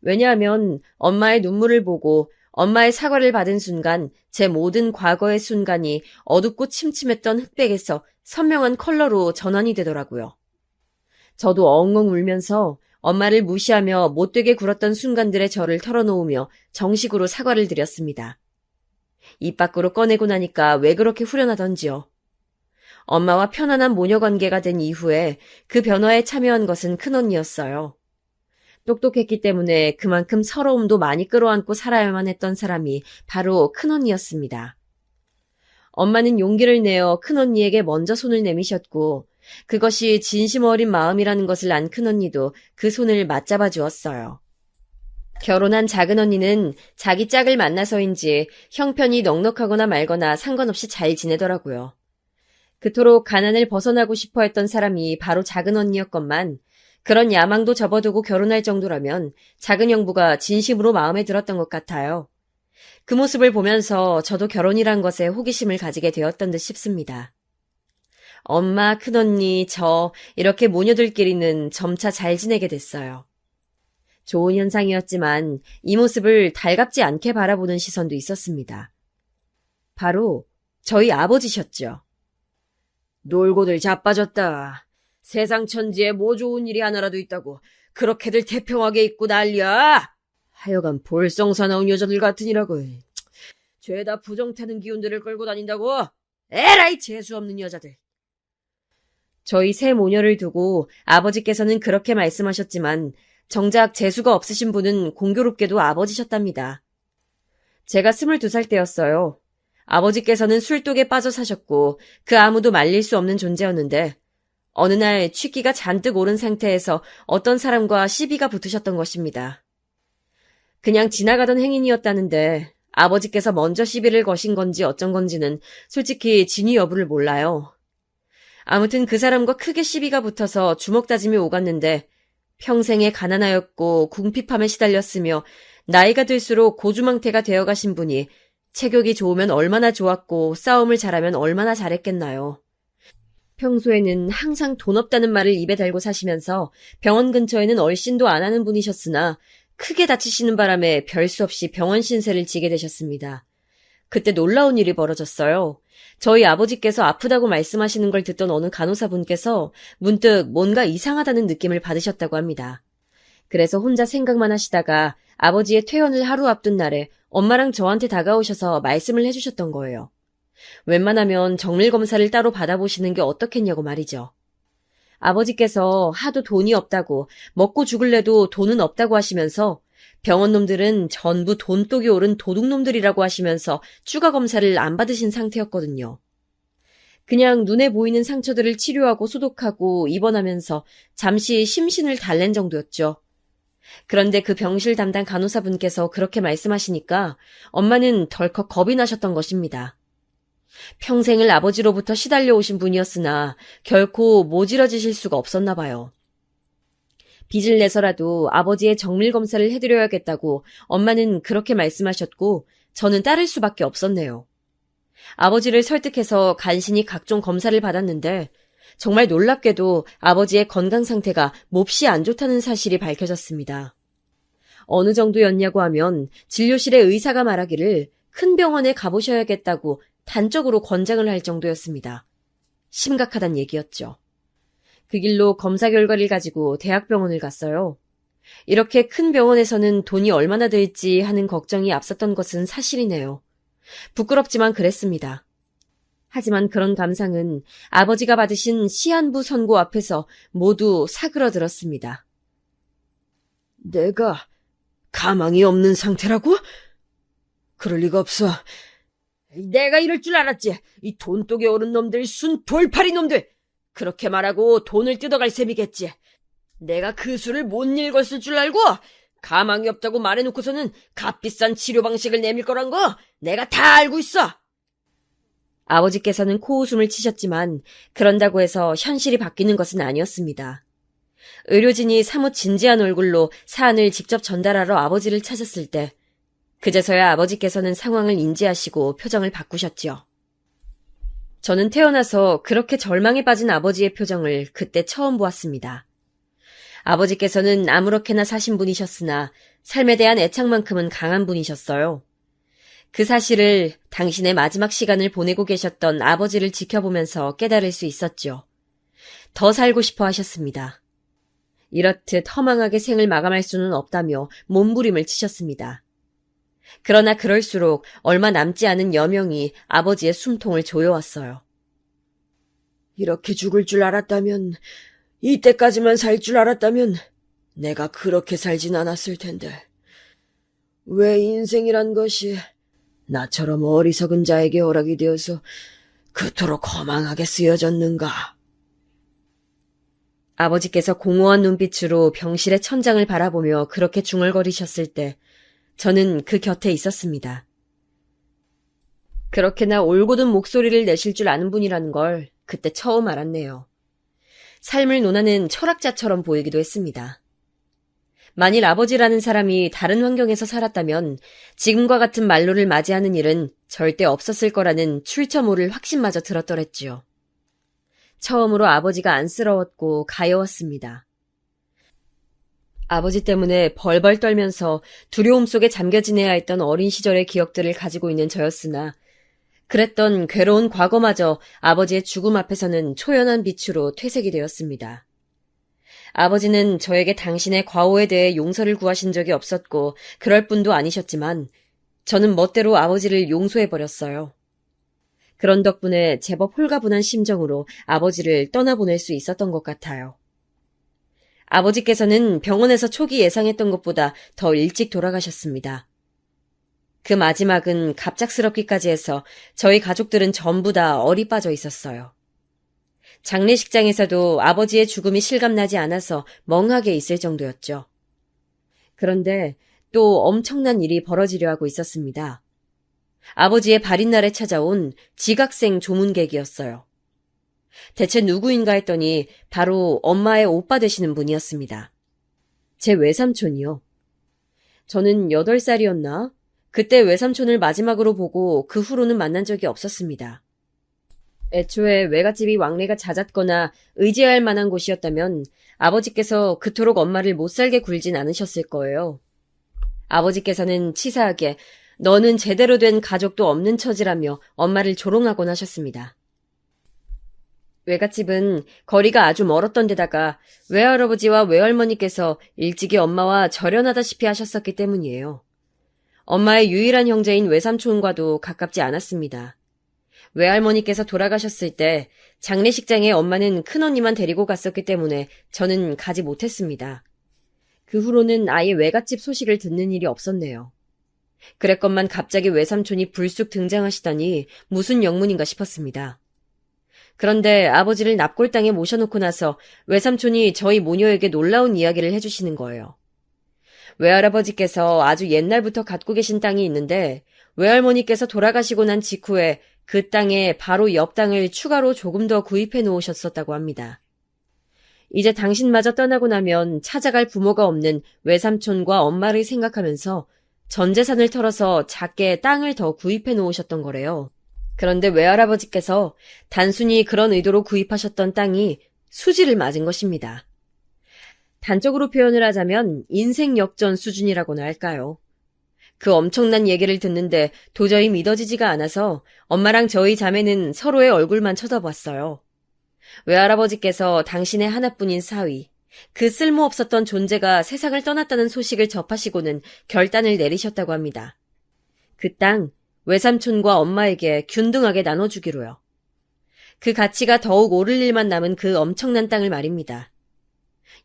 왜냐하면 엄마의 눈물을 보고 엄마의 사과를 받은 순간 제 모든 과거의 순간이 어둡고 침침했던 흑백에서 선명한 컬러로 전환이 되더라고요. 저도 엉엉 울면서 엄마를 무시하며 못되게 굴었던 순간들의 저를 털어놓으며 정식으로 사과를 드렸습니다. 입 밖으로 꺼내고 나니까 왜 그렇게 후련하던지요. 엄마와 편안한 모녀관계가 된 이후에 그 변화에 참여한 것은 큰언니였어요. 똑똑했기 때문에 그만큼 서러움도 많이 끌어안고 살아야만 했던 사람이 바로 큰언니였습니다. 엄마는 용기를 내어 큰언니에게 먼저 손을 내미셨고 그것이 진심 어린 마음이라는 것을 안 큰언니도 그 손을 맞잡아 주었어요. 결혼한 작은 언니는 자기 짝을 만나서인지 형편이 넉넉하거나 말거나 상관없이 잘 지내더라고요. 그토록 가난을 벗어나고 싶어 했던 사람이 바로 작은 언니였건만 그런 야망도 접어두고 결혼할 정도라면 작은 형부가 진심으로 마음에 들었던 것 같아요. 그 모습을 보면서 저도 결혼이란 것에 호기심을 가지게 되었던 듯 싶습니다. 엄마, 큰언니, 저 이렇게 모녀들끼리는 점차 잘 지내게 됐어요. 좋은 현상이었지만 이 모습을 달갑지 않게 바라보는 시선도 있었습니다. 바로 저희 아버지셨죠. 놀고들 자빠졌다. 세상 천지에 뭐 좋은 일이 하나라도 있다고 그렇게들 태평하게 있고 난리야. 하여간 볼썽사 나온 여자들 같으니라고. 죄다 부정타는 기운들을 끌고 다닌다고. 에라이 재수없는 여자들. 저희 세 모녀를 두고 아버지께서는 그렇게 말씀하셨지만 정작 재수가 없으신 분은 공교롭게도 아버지셨답니다. 제가 22살 때였어요. 아버지께서는 술독에 빠져 사셨고 그 아무도 말릴 수 없는 존재였는데 어느 날 취기가 잔뜩 오른 상태에서 어떤 사람과 시비가 붙으셨던 것입니다. 그냥 지나가던 행인이었다는데 아버지께서 먼저 시비를 거신 건지 어쩐 건지는 솔직히 진위 여부를 몰라요. 아무튼 그 사람과 크게 시비가 붙어서 주먹다짐이 오갔는데 평생에 가난하였고 궁핍함에 시달렸으며 나이가 들수록 고주망태가 되어가신 분이 체격이 좋으면 얼마나 좋았고 싸움을 잘하면 얼마나 잘했겠나요. 평소에는 항상 돈 없다는 말을 입에 달고 사시면서 병원 근처에는 얼씬도 안 하는 분이셨으나 크게 다치시는 바람에 별 수 없이 병원 신세를 지게 되셨습니다. 그때 놀라운 일이 벌어졌어요. 저희 아버지께서 아프다고 말씀하시는 걸 듣던 어느 간호사분께서 문득 뭔가 이상하다는 느낌을 받으셨다고 합니다. 그래서 혼자 생각만 하시다가 아버지의 퇴원을 하루 앞둔 날에 엄마랑 저한테 다가오셔서 말씀을 해주셨던 거예요. 웬만하면 정밀검사를 따로 받아보시는 게 어떻겠냐고 말이죠. 아버지께서 하도 돈이 없다고 먹고 죽을래도 돈은 없다고 하시면서 병원 놈들은 전부 돈독이 오른 도둑놈들이라고 하시면서 추가 검사를 안 받으신 상태였거든요. 그냥 눈에 보이는 상처들을 치료하고 소독하고 입원하면서 잠시 심신을 달랜 정도였죠. 그런데 그 병실 담당 간호사분께서 그렇게 말씀하시니까 엄마는 덜컥 겁이 나셨던 것입니다. 평생을 아버지로부터 시달려 오신 분이었으나 결코 모질어지실 수가 없었나 봐요. 빚을 내서라도 아버지의 정밀검사를 해드려야겠다고 엄마는 그렇게 말씀하셨고 저는 따를 수밖에 없었네요. 아버지를 설득해서 간신히 각종 검사를 받았는데 정말 놀랍게도 아버지의 건강 상태가 몹시 안 좋다는 사실이 밝혀졌습니다. 어느 정도였냐고 하면 진료실의 의사가 말하기를 큰 병원에 가보셔야겠다고 단적으로 권장을 할 정도였습니다. 심각하단 얘기였죠. 그 길로 검사 결과를 가지고 대학병원을 갔어요. 이렇게 큰 병원에서는 돈이 얼마나 들지 하는 걱정이 앞섰던 것은 사실이네요. 부끄럽지만 그랬습니다. 하지만 그런 감상은 아버지가 받으신 시한부 선고 앞에서 모두 사그러들었습니다. 내가 가망이 없는 상태라고? 그럴 리가 없어. 내가 이럴 줄 알았지. 이 돈독에 오른 놈들, 순 돌팔이 놈들. 그렇게 말하고 돈을 뜯어갈 셈이겠지. 내가 그 수를 못 읽었을 줄 알고 가망이 없다고 말해놓고서는 값비싼 치료 방식을 내밀 거란 거 내가 다 알고 있어. 아버지께서는 코웃음을 치셨지만 그런다고 해서 현실이 바뀌는 것은 아니었습니다. 의료진이 사뭇 진지한 얼굴로 사안을 직접 전달하러 아버지를 찾았을 때 그제서야 아버지께서는 상황을 인지하시고 표정을 바꾸셨지요. 저는 태어나서 그렇게 절망에 빠진 아버지의 표정을 그때 처음 보았습니다. 아버지께서는 아무렇게나 사신 분이셨으나 삶에 대한 애착만큼은 강한 분이셨어요. 그 사실을 당신의 마지막 시간을 보내고 계셨던 아버지를 지켜보면서 깨달을 수 있었죠. 더 살고 싶어 하셨습니다. 이렇듯 허망하게 생을 마감할 수는 없다며 몸부림을 치셨습니다. 그러나 그럴수록 얼마 남지 않은 여명이 아버지의 숨통을 조여왔어요. 이렇게 죽을 줄 알았다면, 이때까지만 살 줄 알았다면 내가 그렇게 살진 않았을 텐데. 왜 인생이란 것이 나처럼 어리석은 자에게 허락이 되어서 그토록 허망하게 쓰여졌는가. 아버지께서 공허한 눈빛으로 병실의 천장을 바라보며 그렇게 중얼거리셨을 때 저는 그 곁에 있었습니다. 그렇게나 올곧은 목소리를 내실 줄 아는 분이라는 걸 그때 처음 알았네요. 삶을 논하는 철학자처럼 보이기도 했습니다. 만일 아버지라는 사람이 다른 환경에서 살았다면 지금과 같은 말로를 맞이하는 일은 절대 없었을 거라는 출처 모를 확신마저 들었더랬지요. 처음으로 아버지가 안쓰러웠고 가여웠습니다. 아버지 때문에 벌벌 떨면서 두려움 속에 잠겨 지내야 했던 어린 시절의 기억들을 가지고 있는 저였으나 그랬던 괴로운 과거마저 아버지의 죽음 앞에서는 초연한 빛으로 퇴색이 되었습니다. 아버지는 저에게 당신의 과오에 대해 용서를 구하신 적이 없었고 그럴 뿐도 아니셨지만 저는 멋대로 아버지를 용서해버렸어요. 그런 덕분에 제법 홀가분한 심정으로 아버지를 떠나보낼 수 있었던 것 같아요. 아버지께서는 병원에서 초기 예상했던 것보다 더 일찍 돌아가셨습니다. 그 마지막은 갑작스럽기까지 해서 저희 가족들은 전부 다 얼이 빠져 있었어요. 장례식장에서도 아버지의 죽음이 실감나지 않아서 멍하게 있을 정도였죠. 그런데 또 엄청난 일이 벌어지려 하고 있었습니다. 아버지의 발인날에 찾아온 지각생 조문객이었어요. 대체 누구인가 했더니 바로 엄마의 오빠 되시는 분이었습니다. 제 외삼촌이요. 저는 8살이었나? 그때 외삼촌을 마지막으로 보고 그 후로는 만난 적이 없었습니다. 애초에 외갓집이 왕래가 잦았거나 의지할 만한 곳이었다면 아버지께서 그토록 엄마를 못살게 굴진 않으셨을 거예요. 아버지께서는 치사하게 너는 제대로 된 가족도 없는 처지라며 엄마를 조롱하곤 하셨습니다. 외갓집은 거리가 아주 멀었던 데다가 외할아버지와 외할머니께서 일찍이 엄마와 절연하다시피 하셨었기 때문이에요. 엄마의 유일한 형제인 외삼촌과도 가깝지 않았습니다. 외할머니께서 돌아가셨을 때 장례식장에 엄마는 큰언니만 데리고 갔었기 때문에 저는 가지 못했습니다. 그 후로는 아예 외갓집 소식을 듣는 일이 없었네요. 그랬건만 갑자기 외삼촌이 불쑥 등장하시더니 무슨 영문인가 싶었습니다. 그런데 아버지를 납골당에 모셔놓고 나서 외삼촌이 저희 모녀에게 놀라운 이야기를 해주시는 거예요. 외할아버지께서 아주 옛날부터 갖고 계신 땅이 있는데 외할머니께서 돌아가시고 난 직후에 그 땅에 바로 옆 땅을 추가로 조금 더 구입해 놓으셨었다고 합니다. 이제 당신마저 떠나고 나면 찾아갈 부모가 없는 외삼촌과 엄마를 생각하면서 전 재산을 털어서 작게 땅을 더 구입해 놓으셨던 거래요. 그런데 외할아버지께서 단순히 그런 의도로 구입하셨던 땅이 수지를 맞은 것입니다. 단적으로 표현을 하자면 인생 역전 수준이라고나 할까요? 그 엄청난 얘기를 듣는데 도저히 믿어지지가 않아서 엄마랑 저희 자매는 서로의 얼굴만 쳐다봤어요. 외할아버지께서 당신의 하나뿐인 사위, 그 쓸모없었던 존재가 세상을 떠났다는 소식을 접하시고는 결단을 내리셨다고 합니다. 그 땅, 외삼촌과 엄마에게 균등하게 나눠주기로요. 그 가치가 더욱 오를 일만 남은 그 엄청난 땅을 말입니다.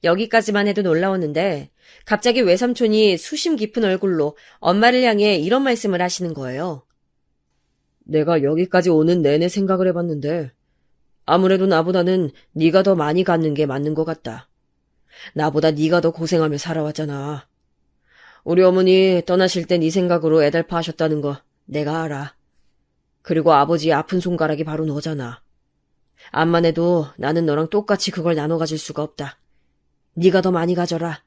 여기까지만 해도 놀라웠는데 갑자기 외삼촌이 수심 깊은 얼굴로 엄마를 향해 이런 말씀을 하시는 거예요. 내가 여기까지 오는 내내 생각을 해봤는데 아무래도 나보다는 네가 더 많이 갖는 게 맞는 것 같다. 나보다 네가 더 고생하며 살아왔잖아. 우리 어머니 떠나실 때 네 생각으로 애달파 하셨다는 거 내가 알아. 그리고 아버지의 아픈 손가락이 바로 너잖아. 암만 해도 나는 너랑 똑같이 그걸 나눠 가질 수가 없다. 네가 더 많이 가져라.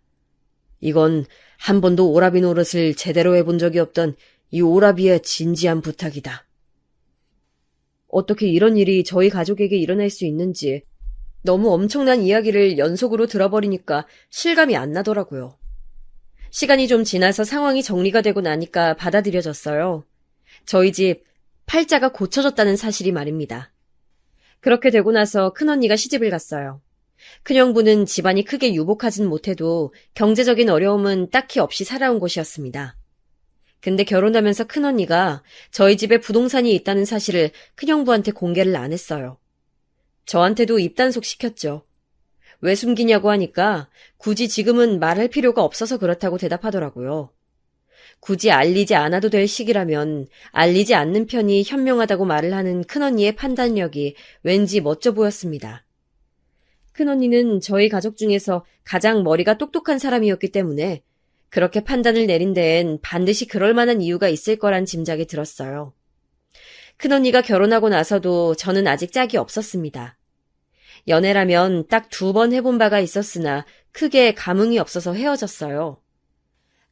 이건 한 번도 오라비 노릇을 제대로 해본 적이 없던 이 오라비의 진지한 부탁이다. 어떻게 이런 일이 저희 가족에게 일어날 수 있는지 너무 엄청난 이야기를 연속으로 들어버리니까 실감이 안 나더라고요. 시간이 좀 지나서 상황이 정리가 되고 나니까 받아들여졌어요. 저희 집 팔자가 고쳐졌다는 사실이 말입니다. 그렇게 되고 나서 큰언니가 시집을 갔어요. 큰형부는 집안이 크게 유복하진 못해도 경제적인 어려움은 딱히 없이 살아온 곳이었습니다. 근데 결혼하면서 큰언니가 저희 집에 부동산이 있다는 사실을 큰형부한테 공개를 안 했어요. 저한테도 입단속 시켰죠. 왜 숨기냐고 하니까 굳이 지금은 말할 필요가 없어서 그렇다고 대답하더라고요. 굳이 알리지 않아도 될 시기라면 알리지 않는 편이 현명하다고 말을 하는 큰언니의 판단력이 왠지 멋져 보였습니다. 큰언니는 저희 가족 중에서 가장 머리가 똑똑한 사람이었기 때문에 그렇게 판단을 내린 데엔 반드시 그럴 만한 이유가 있을 거란 짐작이 들었어요. 큰언니가 결혼하고 나서도 저는 아직 짝이 없었습니다. 연애라면 딱 2번 해본 바가 있었으나 크게 감흥이 없어서 헤어졌어요.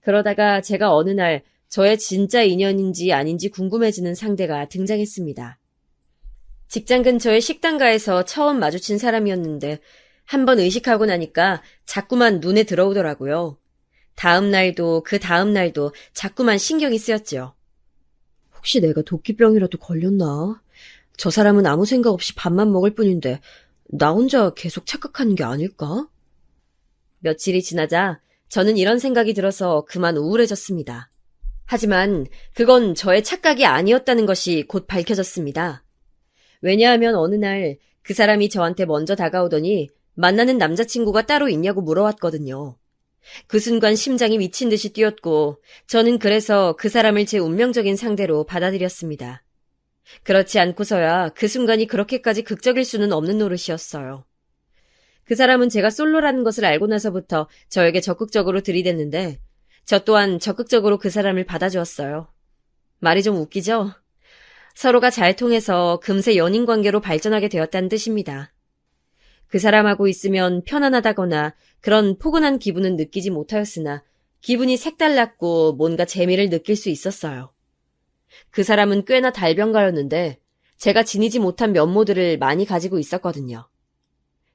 그러다가 제가 어느 날 저의 진짜 인연인지 아닌지 궁금해지는 상대가 등장했습니다. 직장 근처의 식당가에서 처음 마주친 사람이었는데 한번 의식하고 나니까 자꾸만 눈에 들어오더라고요. 다음 날도 그 다음 날도 자꾸만 신경이 쓰였죠. 혹시 내가 도끼병이라도 걸렸나? 저 사람은 아무 생각 없이 밥만 먹을 뿐인데 나 혼자 계속 착각하는 게 아닐까? 며칠이 지나자 저는 이런 생각이 들어서 그만 우울해졌습니다. 하지만 그건 저의 착각이 아니었다는 것이 곧 밝혀졌습니다. 왜냐하면 어느 날 그 사람이 저한테 먼저 다가오더니 만나는 남자친구가 따로 있냐고 물어왔거든요. 그 순간 심장이 미친 듯이 뛰었고 저는 그래서 그 사람을 제 운명적인 상대로 받아들였습니다. 그렇지 않고서야 그 순간이 그렇게까지 극적일 수는 없는 노릇이었어요. 그 사람은 제가 솔로라는 것을 알고 나서부터 저에게 적극적으로 들이댔는데 저 또한 적극적으로 그 사람을 받아주었어요. 말이 좀 웃기죠? 서로가 잘 통해서 금세 연인 관계로 발전하게 되었다는 뜻입니다. 그 사람하고 있으면 편안하다거나 그런 포근한 기분은 느끼지 못하였으나 기분이 색달랐고 뭔가 재미를 느낄 수 있었어요. 그 사람은 꽤나 달변가였는데 제가 지니지 못한 면모들을 많이 가지고 있었거든요.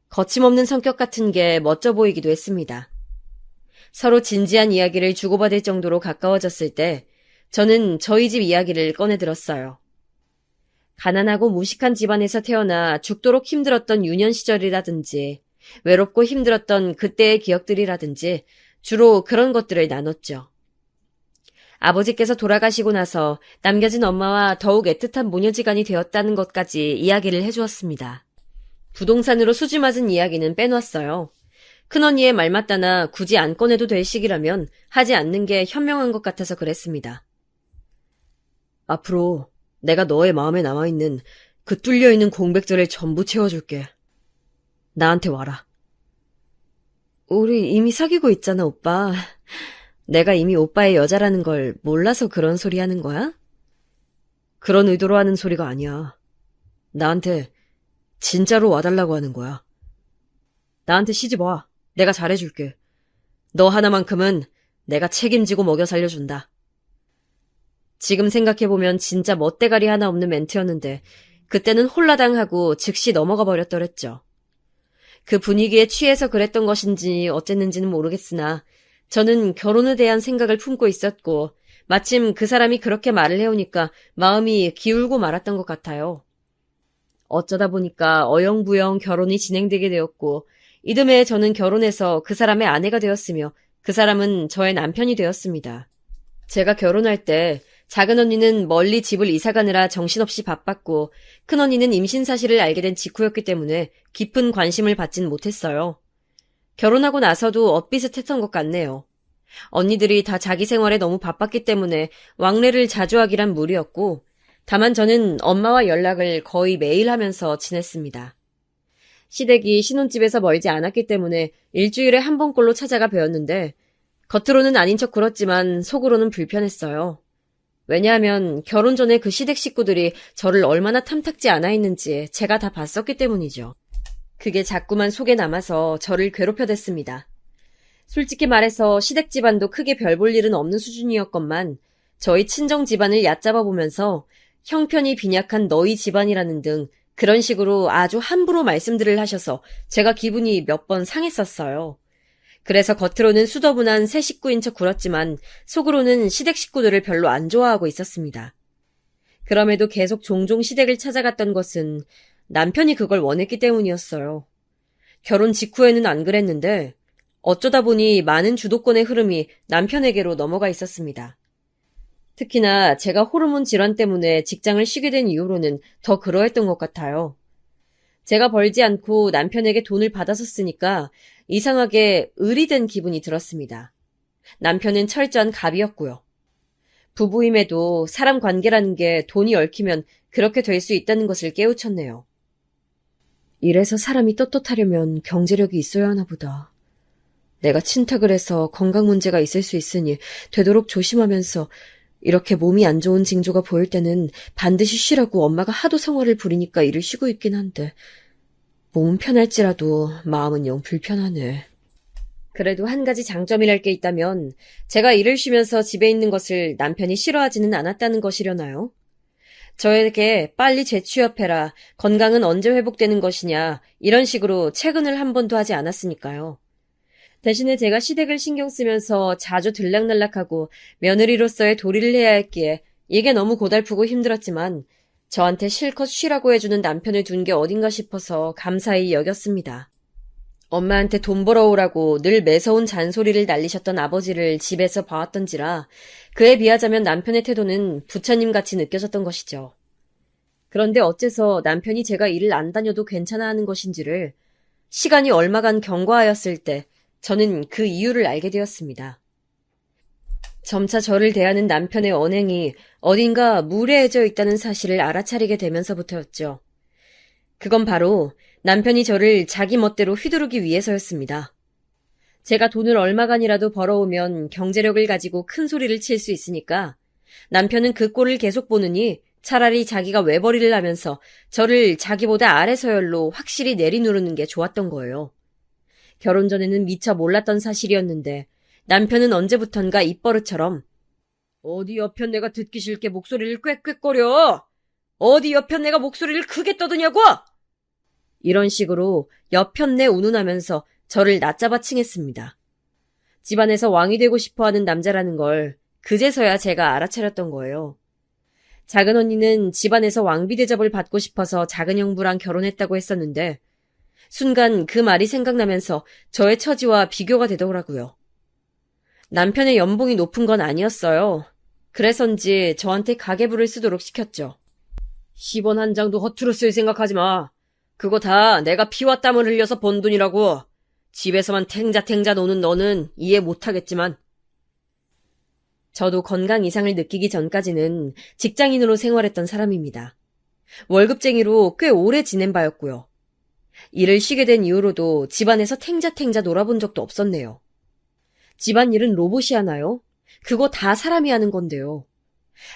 거침없는 성격 같은 게 멋져 보이기도 했습니다. 서로 진지한 이야기를 주고받을 정도로 가까워졌을 때 저는 저희 집 이야기를 꺼내들었어요. 가난하고 무식한 집안에서 태어나 죽도록 힘들었던 유년 시절이라든지 외롭고 힘들었던 그때의 기억들이라든지 주로 그런 것들을 나눴죠. 아버지께서 돌아가시고 나서 남겨진 엄마와 더욱 애틋한 모녀지간이 되었다는 것까지 이야기를 해주었습니다. 부동산으로 수지 맞은 이야기는 빼놨어요. 큰언니의 말 맞다나 굳이 안 꺼내도 될 시기라면 하지 않는 게 현명한 것 같아서 그랬습니다. 앞으로 내가 너의 마음에 남아있는 그 뚫려있는 공백들을 전부 채워줄게. 나한테 와라. 우리 이미 사귀고 있잖아, 오빠. 내가 이미 오빠의 여자라는 걸 몰라서 그런 소리 하는 거야? 그런 의도로 하는 소리가 아니야. 나한테 진짜로 와달라고 하는 거야. 나한테 시집 와. 내가 잘해줄게. 너 하나만큼은 내가 책임지고 먹여 살려준다. 지금 생각해보면 진짜 멋대가리 하나 없는 멘트였는데 그때는 홀라당하고 즉시 넘어가 버렸더랬죠. 그 분위기에 취해서 그랬던 것인지 어쨌는지는 모르겠으나 저는 결혼에 대한 생각을 품고 있었고 마침 그 사람이 그렇게 말을 해오니까 마음이 기울고 말았던 것 같아요. 어쩌다 보니까 어영부영 결혼이 진행되게 되었고 이듬해 저는 결혼해서 그 사람의 아내가 되었으며 그 사람은 저의 남편이 되었습니다. 제가 결혼할 때 작은 언니는 멀리 집을 이사가느라 정신없이 바빴고 큰 언니는 임신 사실을 알게 된 직후였기 때문에 깊은 관심을 받진 못했어요. 결혼하고 나서도 엇비슷했던 것 같네요. 언니들이 다 자기 생활에 너무 바빴기 때문에 왕래를 자주 하기란 무리였고 다만 저는 엄마와 연락을 거의 매일 하면서 지냈습니다. 시댁이 신혼집에서 멀지 않았기 때문에 일주일에 한 번꼴로 찾아가 뵈었는데 겉으로는 아닌 척 굴었지만 속으로는 불편했어요. 왜냐하면 결혼 전에 그 시댁 식구들이 저를 얼마나 탐탁지 않아 있는지 제가 다 봤었기 때문이죠. 그게 자꾸만 속에 남아서 저를 괴롭혀댔습니다. 솔직히 말해서 시댁 집안도 크게 별 볼 일은 없는 수준이었건만 저희 친정 집안을 얕잡아 보면서 형편이 빈약한 너희 집안이라는 등 그런 식으로 아주 함부로 말씀들을 하셔서 제가 기분이 몇 번 상했었어요. 그래서 겉으로는 수더분한 새 식구인 척 굴었지만 속으로는 시댁 식구들을 별로 안 좋아하고 있었습니다. 그럼에도 계속 종종 시댁을 찾아갔던 것은 남편이 그걸 원했기 때문이었어요. 결혼 직후에는 안 그랬는데 어쩌다 보니 많은 주도권의 흐름이 남편에게로 넘어가 있었습니다. 특히나 제가 호르몬 질환 때문에 직장을 쉬게 된 이후로는 더 그러했던 것 같아요. 제가 벌지 않고 남편에게 돈을 받아서 쓰니까 이상하게 의리된 기분이 들었습니다. 남편은 철저한 갑이었고요. 부부임에도 사람 관계라는 게 돈이 얽히면 그렇게 될 수 있다는 것을 깨우쳤네요. 이래서 사람이 떳떳하려면 경제력이 있어야 하나 보다. 내가 친탁을 해서 건강 문제가 있을 수 있으니 되도록 조심하면서 이렇게 몸이 안 좋은 징조가 보일 때는 반드시 쉬라고 엄마가 하도 성화를 부리니까 일을 쉬고 있긴 한데 몸은 편할지라도 마음은 영 불편하네. 그래도 한 가지 장점이랄 게 있다면 제가 일을 쉬면서 집에 있는 것을 남편이 싫어하지는 않았다는 것이려나요? 저에게 빨리 재취업해라, 건강은 언제 회복되는 것이냐 이런 식으로 채근을 한 번도 하지 않았으니까요. 대신에 제가 시댁을 신경 쓰면서 자주 들락날락하고 며느리로서의 도리를 해야 했기에 이게 너무 고달프고 힘들었지만 저한테 실컷 쉬라고 해주는 남편을 둔 게 어딘가 싶어서 감사히 여겼습니다. 엄마한테 돈 벌어오라고 늘 매서운 잔소리를 날리셨던 아버지를 집에서 봐왔던지라 그에 비하자면 남편의 태도는 부처님같이 느껴졌던 것이죠. 그런데 어째서 남편이 제가 일을 안 다녀도 괜찮아 하는 것인지를 시간이 얼마간 경과하였을 때 저는 그 이유를 알게 되었습니다. 점차 저를 대하는 남편의 언행이 어딘가 무례해져 있다는 사실을 알아차리게 되면서부터였죠. 그건 바로 남편이 저를 자기 멋대로 휘두르기 위해서였습니다. 제가 돈을 얼마간이라도 벌어오면 경제력을 가지고 큰 소리를 칠 수 있으니까 남편은 그 꼴을 계속 보느니 차라리 자기가 외벌이를 하면서 저를 자기보다 아래 서열로 확실히 내리누르는 게 좋았던 거예요. 결혼 전에는 미처 몰랐던 사실이었는데 남편은 언제부턴가 입버릇처럼 어디 옆편 내가 듣기 싫게 목소리를 꽥꽥거려! 어디 옆편 내가 목소리를 크게 떠드냐고! 이런 식으로 옆편내 운운하면서 저를 낮잡아 칭했습니다. 집안에서 왕이 되고 싶어하는 남자라는 걸 그제서야 제가 알아차렸던 거예요. 작은 언니는 집안에서 왕비 대접을 받고 싶어서 작은 형부랑 결혼했다고 했었는데 순간 그 말이 생각나면서 저의 처지와 비교가 되더라고요. 남편의 연봉이 높은 건 아니었어요. 그래서인지 저한테 가계부를 쓰도록 시켰죠. 10원 한 장도 허투루 쓸 생각하지 마. 그거 다 내가 피와 땀을 흘려서 번 돈이라고. 집에서만 탱자탱자 노는 너는 이해 못하겠지만. 저도 건강 이상을 느끼기 전까지는 직장인으로 생활했던 사람입니다. 월급쟁이로 꽤 오래 지낸 바였고요. 일을 쉬게 된 이후로도 집안에서 탱자탱자 놀아본 적도 없었네요. 집안일은 로봇이 하나요? 그거 다 사람이 하는 건데요.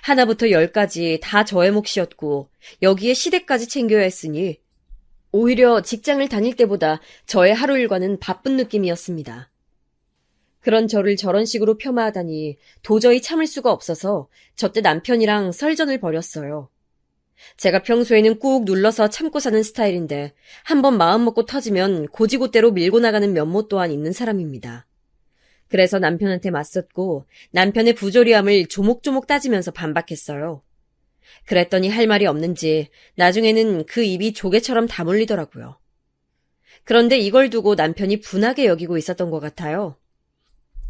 하나부터 10까지 다 저의 몫이었고 여기에 시댁까지 챙겨야 했으니 오히려 직장을 다닐 때보다 저의 하루 일과는 바쁜 느낌이었습니다. 그런 저를 저런 식으로 폄하하다니 도저히 참을 수가 없어서 저때 남편이랑 설전을 벌였어요. 제가 평소에는 꾹 눌러서 참고 사는 스타일인데 한번 마음 먹고 터지면 고지고대로 밀고 나가는 면모 또한 있는 사람입니다. 그래서 남편한테 맞섰고 남편의 부조리함을 조목조목 따지면서 반박했어요. 그랬더니 할 말이 없는지 나중에는 그 입이 조개처럼 다물리더라고요. 그런데 이걸 두고 남편이 분하게 여기고 있었던 것 같아요.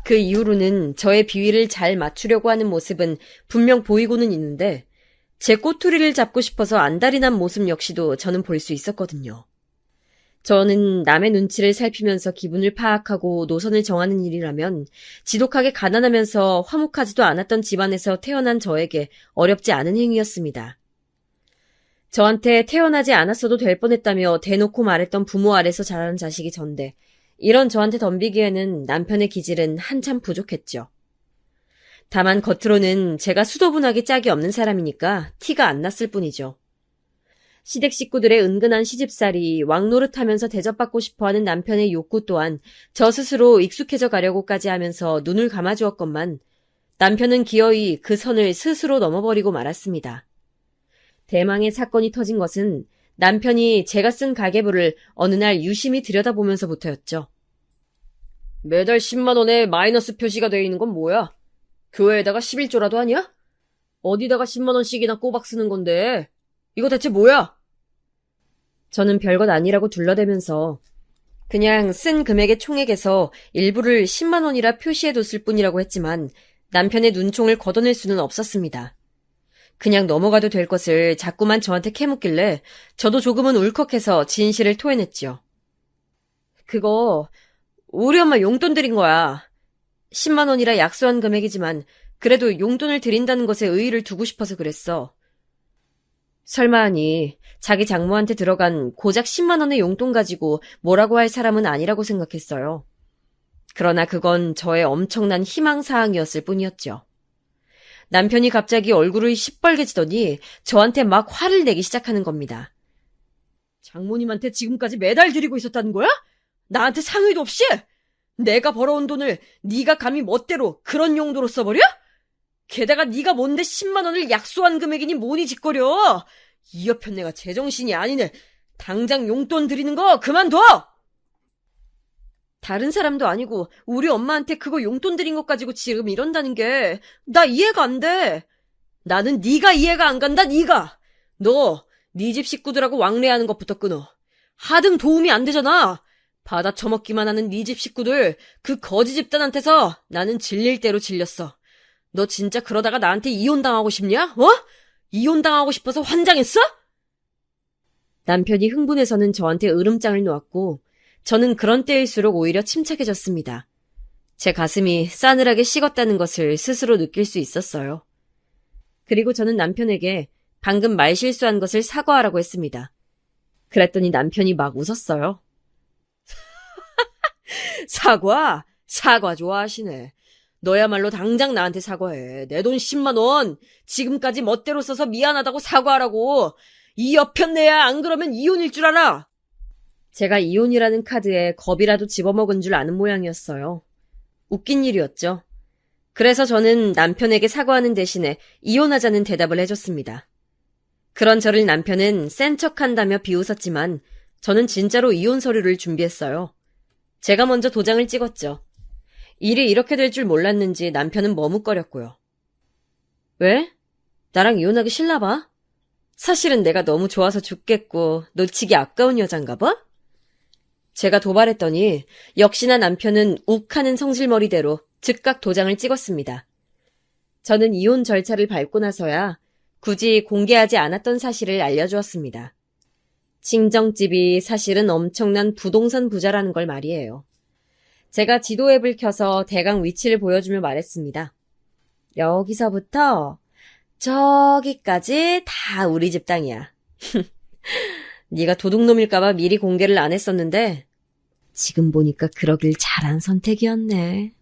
그 이후로는 저의 비위를 잘 맞추려고 하는 모습은 분명 보이고는 있는데 제 꼬투리를 잡고 싶어서 안달이 난 모습 역시도 저는 볼 수 있었거든요. 저는 남의 눈치를 살피면서 기분을 파악하고 노선을 정하는 일이라면 지독하게 가난하면서 화목하지도 않았던 집안에서 태어난 저에게 어렵지 않은 행위였습니다. 저한테 태어나지 않았어도 될 뻔했다며 대놓고 말했던 부모 아래서 자란 자식이 전데 이런 저한테 덤비기에는 남편의 기질은 한참 부족했죠. 다만 겉으로는 제가 수도분하게 짝이 없는 사람이니까 티가 안 났을 뿐이죠. 시댁 식구들의 은근한 시집살이, 왕노릇하면서 대접받고 싶어하는 남편의 욕구 또한 저 스스로 익숙해져 가려고까지 하면서 눈을 감아주었건만 남편은 기어이 그 선을 스스로 넘어버리고 말았습니다. 대망의 사건이 터진 것은 남편이 제가 쓴 가계부를 어느 날 유심히 들여다보면서부터였죠. 매달 10만 원에 마이너스 표시가 되어 있는 건 뭐야? 교회에다가 11조라도 하냐? 어디다가 10만 원씩이나 꼬박 쓰는 건데 이거 대체 뭐야? 저는 별것 아니라고 둘러대면서 그냥 쓴 금액의 총액에서 일부를 10만 원이라 표시해뒀을 뿐이라고 했지만 남편의 눈총을 걷어낼 수는 없었습니다. 그냥 넘어가도 될 것을 자꾸만 저한테 캐묻길래 저도 조금은 울컥해서 진실을 토해냈지요. 그거 우리 엄마 용돈 드린 거야. 10만 원이라 약소한 금액이지만 그래도 용돈을 드린다는 것에 의의를 두고 싶어서 그랬어. 설마 하니 자기 장모한테 들어간 고작 10만 원의 용돈 가지고 뭐라고 할 사람은 아니라고 생각했어요. 그러나 그건 저의 엄청난 희망사항이었을 뿐이었죠. 남편이 갑자기 얼굴이 시뻘개지더니 저한테 막 화를 내기 시작하는 겁니다. 장모님한테 지금까지 매달 드리고 있었다는 거야? 나한테 상의도 없이? 내가 벌어온 돈을 네가 감히 멋대로 그런 용도로 써버려? 게다가 네가 뭔데 10만 원을 약소한 금액이니 뭐니 짓거려. 이 옆편 내가 제정신이 아니네. 당장 용돈 드리는 거 그만둬! 다른 사람도 아니고 우리 엄마한테 그거 용돈 드린 것 가지고 지금 이런다는 게 나 이해가 안 돼. 나는 네가 이해가 안 간다. 네가. 너 네 집 식구들하고 왕래하는 것부터 끊어. 하등 도움이 안 되잖아. 받아 처먹기만 하는 네 집 식구들 그 거지 집단한테서 나는 질릴 대로 질렸어. 너 진짜 그러다가 나한테 이혼당하고 싶냐? 어? 이혼당하고 싶어서 환장했어? 남편이 흥분해서는 저한테 으름장을 놓았고 저는 그런 때일수록 오히려 침착해졌습니다. 제 가슴이 싸늘하게 식었다는 것을 스스로 느낄 수 있었어요. 그리고 저는 남편에게 방금 말실수한 것을 사과하라고 했습니다. 그랬더니 남편이 막 웃었어요. 사과? 사과 좋아하시네. 너야말로 당장 나한테 사과해. 내 돈 10만 원. 지금까지 멋대로 써서 미안하다고 사과하라고. 이 여편네야 안 그러면 이혼일 줄 알아. 제가 이혼이라는 카드에 겁이라도 집어먹은 줄 아는 모양이었어요. 웃긴 일이었죠. 그래서 저는 남편에게 사과하는 대신에 이혼하자는 대답을 해줬습니다. 그런 저를 남편은 센 척한다며 비웃었지만 저는 진짜로 이혼 서류를 준비했어요. 제가 먼저 도장을 찍었죠. 일이 이렇게 될 줄 몰랐는지 남편은 머뭇거렸고요. 왜? 나랑 이혼하기 싫나 봐? 사실은 내가 너무 좋아서 죽겠고 놓치기 아까운 여잔가 봐? 제가 도발했더니 역시나 남편은 욱하는 성질머리대로 즉각 도장을 찍었습니다. 저는 이혼 절차를 밟고 나서야 굳이 공개하지 않았던 사실을 알려주었습니다. 친정집이 사실은 엄청난 부동산 부자라는 걸 말이에요. 제가 지도 앱을 켜서 대강 위치를 보여주며 말했습니다. 여기서부터 저기까지 다 우리 집 땅이야. 네가 도둑놈일까봐 미리 공개를 안 했었는데 지금 보니까 그러길 잘한 선택이었네.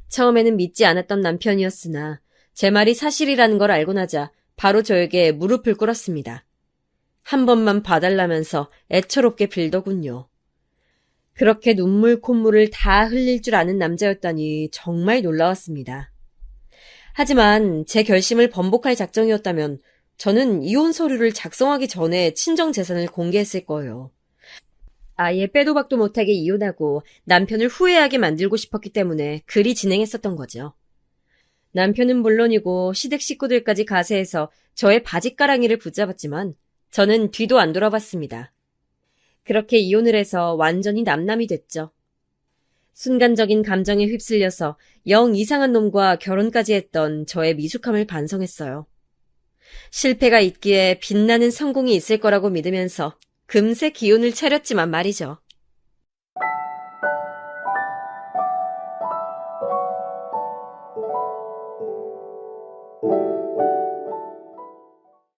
처음에는 믿지 않았던 남편이었으나 제 말이 사실이라는 걸 알고 나자 바로 저에게 무릎을 꿇었습니다. 한 번만 봐달라면서 애처롭게 빌더군요. 그렇게 눈물 콧물을 다 흘릴 줄 아는 남자였다니 정말 놀라웠습니다. 하지만 제 결심을 번복할 작정이었다면 저는 이혼 서류를 작성하기 전에 친정 재산을 공개했을 거예요. 아예 빼도 박도 못하게 이혼하고 남편을 후회하게 만들고 싶었기 때문에 그리 진행했었던 거죠. 남편은 물론이고 시댁 식구들까지 가세해서 저의 바짓가랑이를 붙잡았지만 저는 뒤도 안 돌아봤습니다. 그렇게 이혼을 해서 완전히 남남이 됐죠. 순간적인 감정에 휩쓸려서 영 이상한 놈과 결혼까지 했던 저의 미숙함을 반성했어요. 실패가 있기에 빛나는 성공이 있을 거라고 믿으면서 금세 기운을 차렸지만 말이죠.